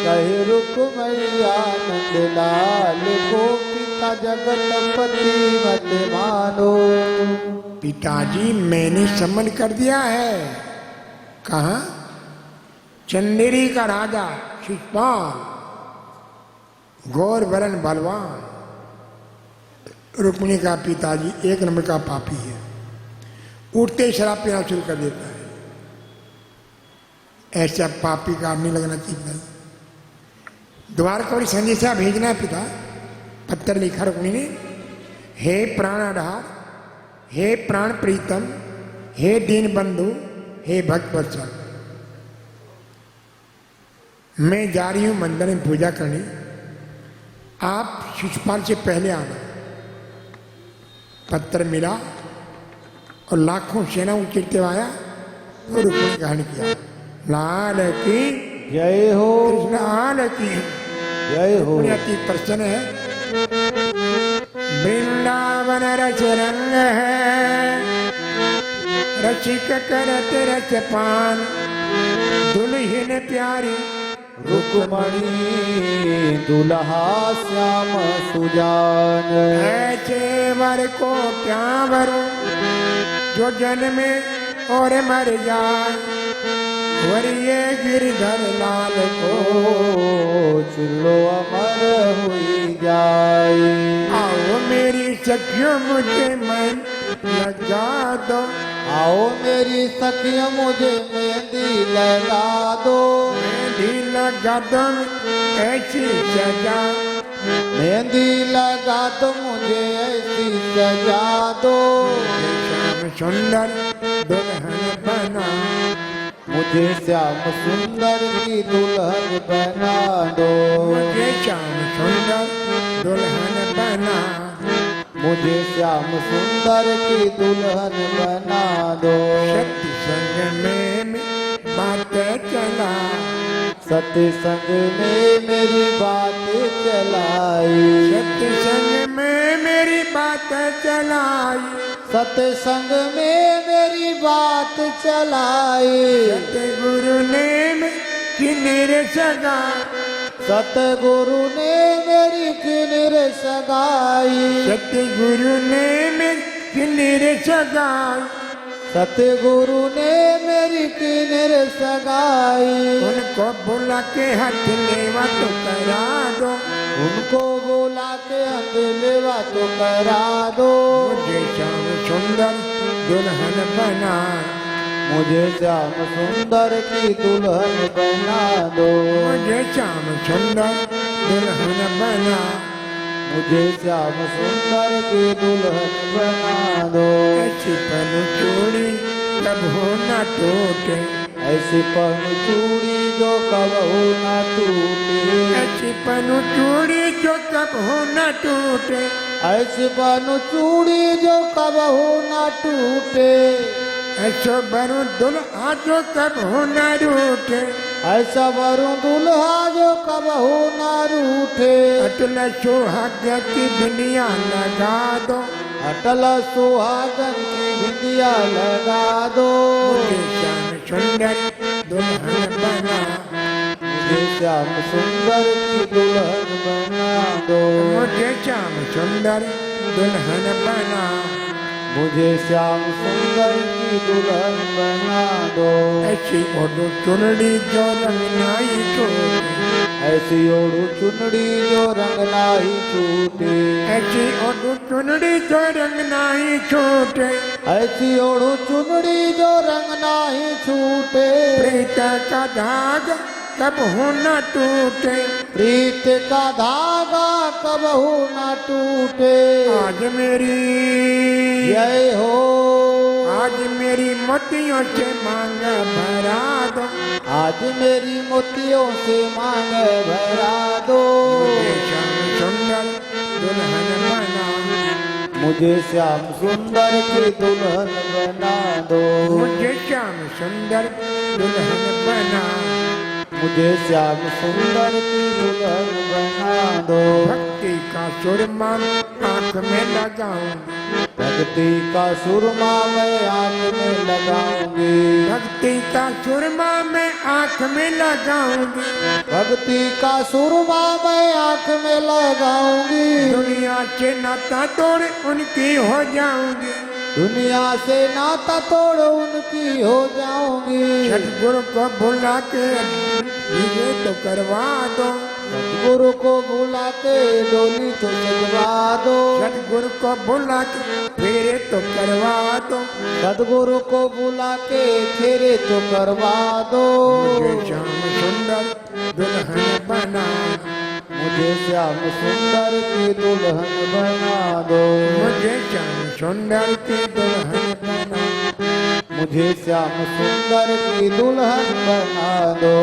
कहे रुक्मैया नंद लाल को पिता जगत पति मत मानो। पिताजी मैंने सम्मन कर दिया है। कहा, चंदेरी का राजा शिषपाल, गौर वरण बलवान। रुक्मिणी का पिताजी एक नंबर का पापी है, उठते ही शराब पीना शुरू कर देता है। ऐसा पापी का नहीं लगना चाहिए। नहीं, द्वारकावरी संदेशा भेजना है पिता। पत्र लिखा रुक्मिणी ने, हे प्राणाधार, हे प्राण प्रीतम, हे दीन बंधु, हे भक्त वत्सल, मैं जा रही हूं मंदिर में पूजा करने, आप शिषपाल से पहले आना। पत्र मिला और लाखों सेना उचरते आया और रुक्मिणी ग्रहण किया। लाल की जय हो, कृष्ण लाल की जय हो। अति प्रसन्न है। वृंदावन रस रंग है, रसिक करत रस पान, दुल्हन प्यारी रुक्मणी दुल्हा श्याम सुजान। ऐसे वर को क्या वरूं जो जन्मे और मर जाए, वरिये गिरधर लाल को चुल्लो अमर हुई जाए। आओ मेरी सखियों मुझे मन लगा दो, आओ मेरी सखियों मुझे मेहंदी लगा दो। मेहंदी लगा दो ऐसी सजा, मेहंदी लगा दो मुझे ऐसी सजा दो। श्याम सुंदर दुल्हन बना, मुझे श्याम सुंदर की दुल्हन बना दो। मुझे श्याम सुंदर दुल्हन बना, मुझे श्याम सुंदर की दुल्हन बना दो। सत्य संग में बात चला, सत्संग में मेरी बात चलाई। सत्य संग में मेरी बात चलाई, सत्संग में मेरी बात चलाई, सतगुरु ने किन्नर सगा, सतगुरु ने मेरी किन्नर सगाई, सतगुरु ने किन्नर सगा, सतगुरु ने मेरी किन्नर सगाई। उनको बुला के हाथ लेवा तो करा दो, उनको बोला के हाथ लेवा तो करा दो, मुझे श्याम सुंदर दुल्हन बना, मुझे श्याम सुंदर की दुल्हन बना दो, मुझे श्याम सुंदर दुल्हन बना, मुझे श्याम सुंदर की दुल्हन बना दो। ऐसी पनु चूड़ी कब हो न टूटे, ऐसी पनु चूड़ी जो कबहू न टूटे, ऐसी पनु चूड़ी जो कब हो न टूटे, ऐसी पनु चूड़ी जो कबहू न टूटे, ऐसो बनु दुल्हा जो कब हो न रूठे, ऐसा वरुण दुल्हा जो कबहू न रूठे। अटल सुहाग की बिंदिया लगा दो, अटल सुहागन की बिंदिया लगा दो, मुझे श्याम सुंदर दुल्हन बना, मुझे श्याम सुंदर की दुल्हन बना दो, मुझे श्याम सुंदर दुल्हन बना, मुझे श्याम सुंदर की दुल्हन बना दो। ऐसी ओढ़ो चुनड़ी जो रंगनाई छोटे, ऐसी ओढ़ू चुनड़ी जो रंग नाही छूटे, ऐसी ओढ़ो चुनड़ी जो रंगनाई छोटे, ऐसी ओढ़ू चुनड़ी जो रंग नाही छूटे। प्रीत का धाग कब हो न टूटे, प्रीत का धागा कबहू न टूटे। आज मेरी जय हो, आज मेरी मोतियों से मांग भरा दो, आज मेरी मोतियों से मांग भरा दो, मुझे श्याम सुंदर दुल्हन बना, मुझे श्याम सुंदर की दुल्हन बना दो, मुझे श्याम सुंदर दुल्हन बना, मुझे श्याम सुंदर की दुल्हन बना दो। भक्ति का सुरमा आंख में लगाऊं, भक्ति का सुरमा मैं आंख में लगाऊंगी, भक्ति का सुरमा मैं आंख में लगाऊंगी, भक्ति का सुरमा मैं आंख में लगाऊंगी। दुनिया से नाता तोड़ उनकी हो जाऊंगी, दुनिया से नाता तोड़ उनकी हो जाऊंगी। सतगुरु को बुला के ये तो करवा दो, सतगुरु को बुला के डोली तो सजवा दो, सतगुरु को बुला के फेरे तो करवा दो, सतगुरु को बुला के फेरे तो करवा दो। मुझे श्याम सुंदर दुल्हन बना, मुझे श्याम सुंदर की दुल्हन बना दो, मुझे श्याम सुंदर की दुल्हन बना, मुझे श्याम सुंदर की दुल्हन बना दो।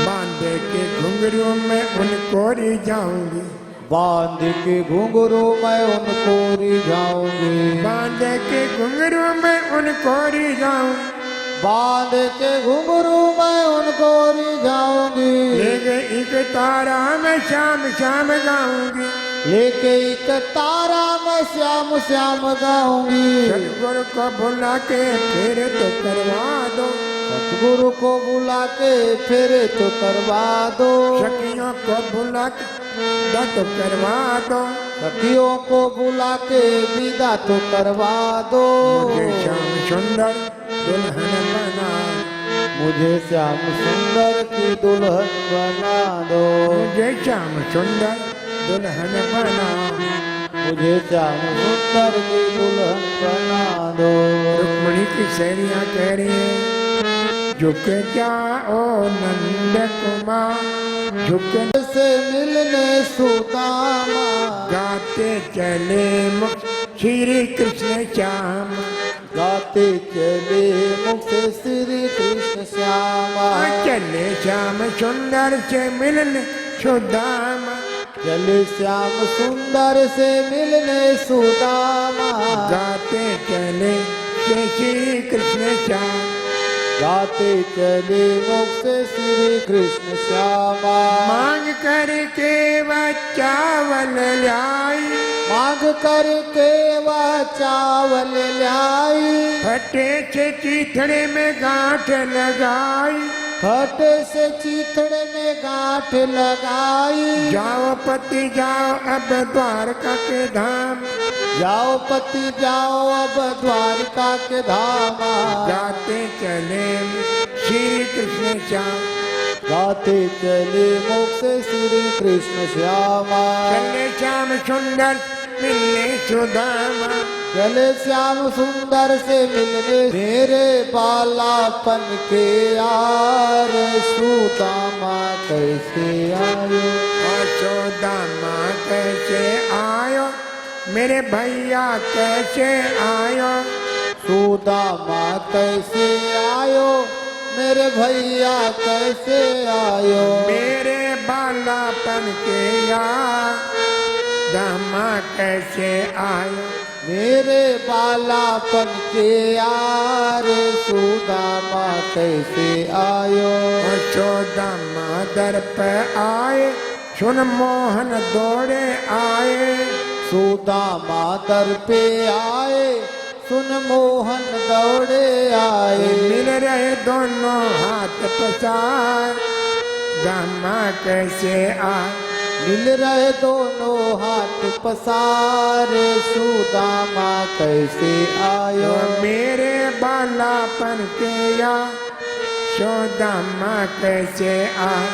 बांधे के घुंघरू में उनको रिझाऊंगी, बांध के घुंघरू मैं उनको रिझाऊंगी, बांधे के घुंघरू में उनको रिझाऊंगी, बांध के घुंघरू मैं उनको रिझाऊंगी। लेके एक तारा मैं श्याम श्याम गाऊंगी, लेके एक तारा मैं श्याम श्याम गाऊंगी। सतगुरु को बुला के फेरे तो करवा दो, सतगुरु को बुला के फेरे तो करवा दो, सखियों को बुला के विदा तो करवा दो, सखियों को बुला के विदा तो करवा दो। मुझे श्याम सुंदर दुल्हन बना, मुझे श्याम सुंदर की दुल्हन बना दो, मुझे श्याम सुंदर दुल्हन बना, मुझे श्याम सुंदर की दुल्हन बना दो। रुक्मणी की सहेलियां कह रही है, झुक जाओ नंद कुमार, झुक से मिलने सुदामा, गाते चले मुख श्री कृष्ण श्याम, गाते चले मुख से श्री कृष्ण श्यामा। चले श्याम सुंदर से मिलने सुदामा, चले श्याम सुंदर से मिलने सुदामा, गाते चले श्री कृष्ण श्याम, गाते चले मुख से श्री कृष्ण श्यामा। मांग करके वह चावल लाई, मांग करके वह चावल लाई, फटे से चीथड़े में गांठ लगाई, फटे से चीथड़े में गांठ लगाई। जाओ पति जाओ अब द्वारका के धाम, जाओ पति जाओ अब द्वारका के धामा, गाते चले श्री कृष्ण श्याम, गाते चले मुख से श्री कृष्ण श्यामा। चले श्याम सुंदर मिलने सुदामा, चले श्याम सुंदर से मिलने, मेरे बालापन के यार सुदामा कैसे आयो, और सुदामा कैसे आयो, मेरे भैया कैसे आयो, सुदामा कैसे आयो, मेरे भैया कैसे आयो, मेरे बालापन के यार दामा कैसे आयो, मेरे बालापन के यार सुदामा कैसे आयो। और सुदामा दर पे आए, सुन मोहन दौड़े आए, सुदामा दर पे आए, सुन मोहन दौड़े आए, मिल रहे दोनों हाथ पसार, दामा कैसे आए, मिल रहे दोनों हाथ पसार, सुदामा कैसे आयो, और मेरे बालापन के या सुदामा कैसे आए,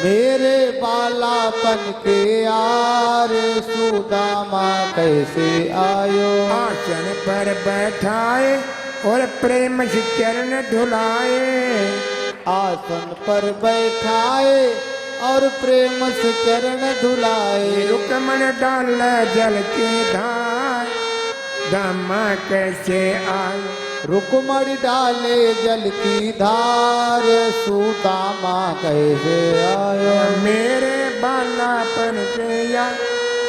मेरे बालापन के यार सुदामा कैसे आयो। आसन पर बैठाए और प्रेम से चरण धुलाए, आसन पर बैठाए और प्रेम से चरण धुलाए, रुकमण डाल जल के धार, दामा कैसे आए, रुकमणि डाले जल की धार, सुदामा कैसे आयो, मेरे बालापन के या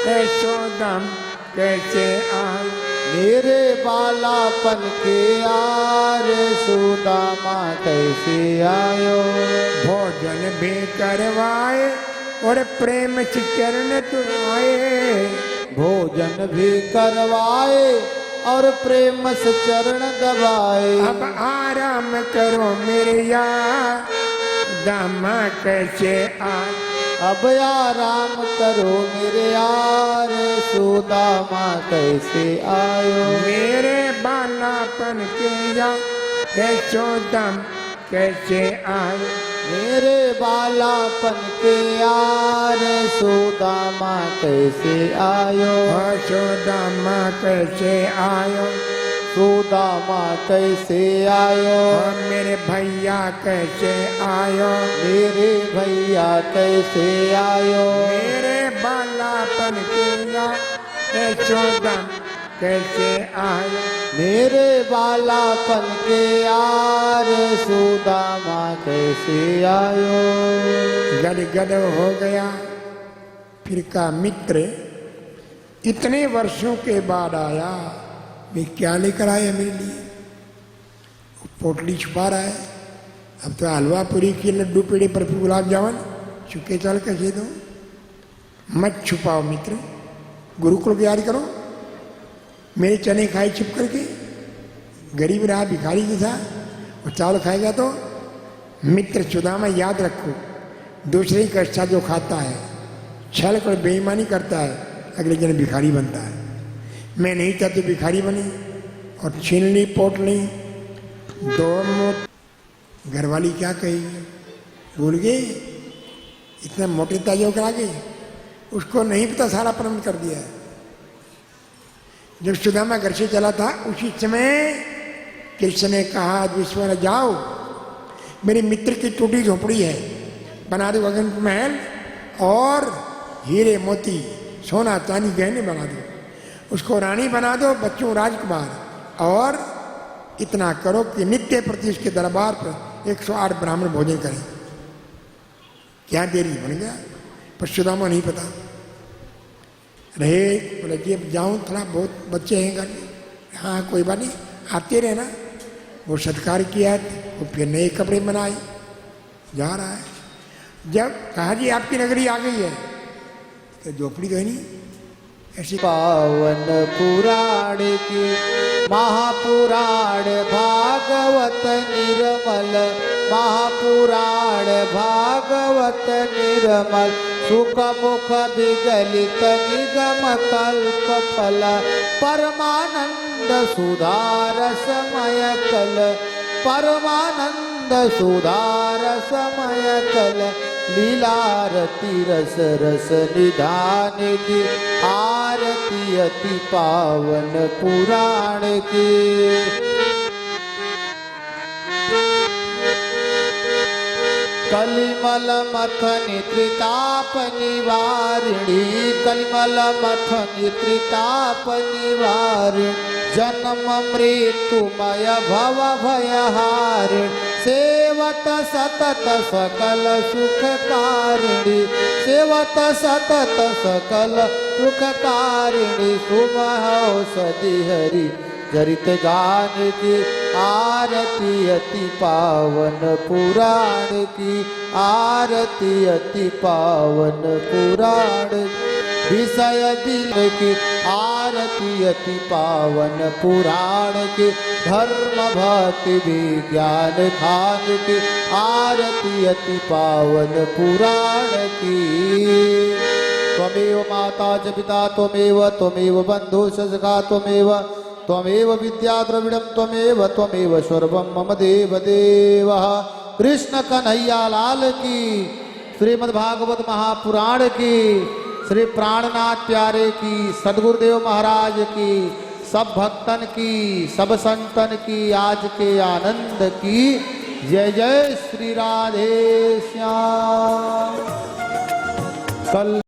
यशोदम कैसे आए, मेरे बालापन के यार सुदामा कैसे आयो। भोजन भी करवाए और प्रेम से चरण धुलाए, भोजन भी करवाए और प्रेम से चरण दबाए, अब आराम करो मेरे यार, दामा कैसे आए, अब आराम करो मेरे यार सुदामा कैसे आयो, मेरे बालापन के या यशोदम कैसे आए, मेरे बालापन के यार सुदामा कैसे आयो, यशोदामा कैसे आयो, सुदामा कैसे आयो, और मेरे भैया कैसे आयो, मेरे भैया कैसे आयो, मेरे बालापन के या यशोदम कैसे आयो, मेरे बालापन के यार सुदामा कैसे आयो। गदगद हो गया। फिर का मित्र इतने वर्षों के बाद आया, वे क्या लेकर आए मेरे लिए, पोटली छुपा रहा है, अब तो हलवा पूरी की लड्डू पेड़े बर्फी गुलाब जामुन चुके चाल कैसे दो, मत छुपाओ मित्र, गुरुकुल की याद करो, मेरे चने खाए छिप करके, गरीब रहा भिखारी जैसा, और चावल खाएगा तो मित्र सुदामा याद रखो, दूसरे की कष्टा जो खाता है, छल कर बेईमानी करता है, अगले दिन भिखारी बनता है। मैं नहीं चाहती भिखारी बनी और छीन ली पोट ली, दो मोट घरवाली क्या कहेगी, भूल गए इतने मोटे ताजे होकर आ गए, उसको नहीं पता सारा प्रबंध कर दिया है। जब सुदामा घर से चला था उसी समय कृष्ण ने कहा, विश्वर जाओ, मेरे मित्र की टूटी झोपड़ी है, बना दो गगन महल और हीरे मोती सोना चांदी गहने बना दो, उसको रानी बना दो, बच्चों राजकुमार, और इतना करो कि नित्य प्रति उसके दरबार पर 108 ब्राह्मण भोजन करें। क्या देरी बन गया, पर सुदामा नहीं पता रहे, बोले जी अब जाऊँ, थोड़ा बहुत बच्चे हैं घर में, हाँ कोई बात नहीं, आते रहना। वो सत्कार किया, वो फिर नए कपड़े बनाए, जा रहा है। जब कहा जी आपकी नगरी आ गई है, तो झोपड़ी तो है नहीं, ऐसी पावन पुराण की महापुराण भागवत निर्मल महापुराण भागवत निर्मल सुख मुख विगलित निगम कल्प फल परमानंद सुधार समय कल परमानंद सुधार समय कल लीलारती रस रस निधान की आरती अति पावन पुराण की कलिमल मथनि त्रिताप निवारिणी कलिमल मथनि त्रिताप निवारिणी जन्म मृत्युमय भव भयहारिणी सेवत सतत सकल सुख कारिणी सेवत सतत सकल सुख कारिणी सुमहौषधि हरि चरित गान की आरती अति पावन पुराण की आरती अति पावन पुराण विषय दिल की आरती अति पावन पुराण की धर्म भक्ति विज्ञान खान की आरती अति पावन पुराण की त्वमेव माता च पिता त्वमेव बंधु सखा त्वमेव विद्या द्रविड़म त्वमेव सर्वं मम देव देवः कृष्ण कन्हैया लाल की श्रीमद्भागवत महापुराण की श्री प्राणनाथ प्यारे की सदगुरुदेव महाराज की सब भक्तन की सब संतन की आज के आनंद की जय जय श्री राधे श्याम कल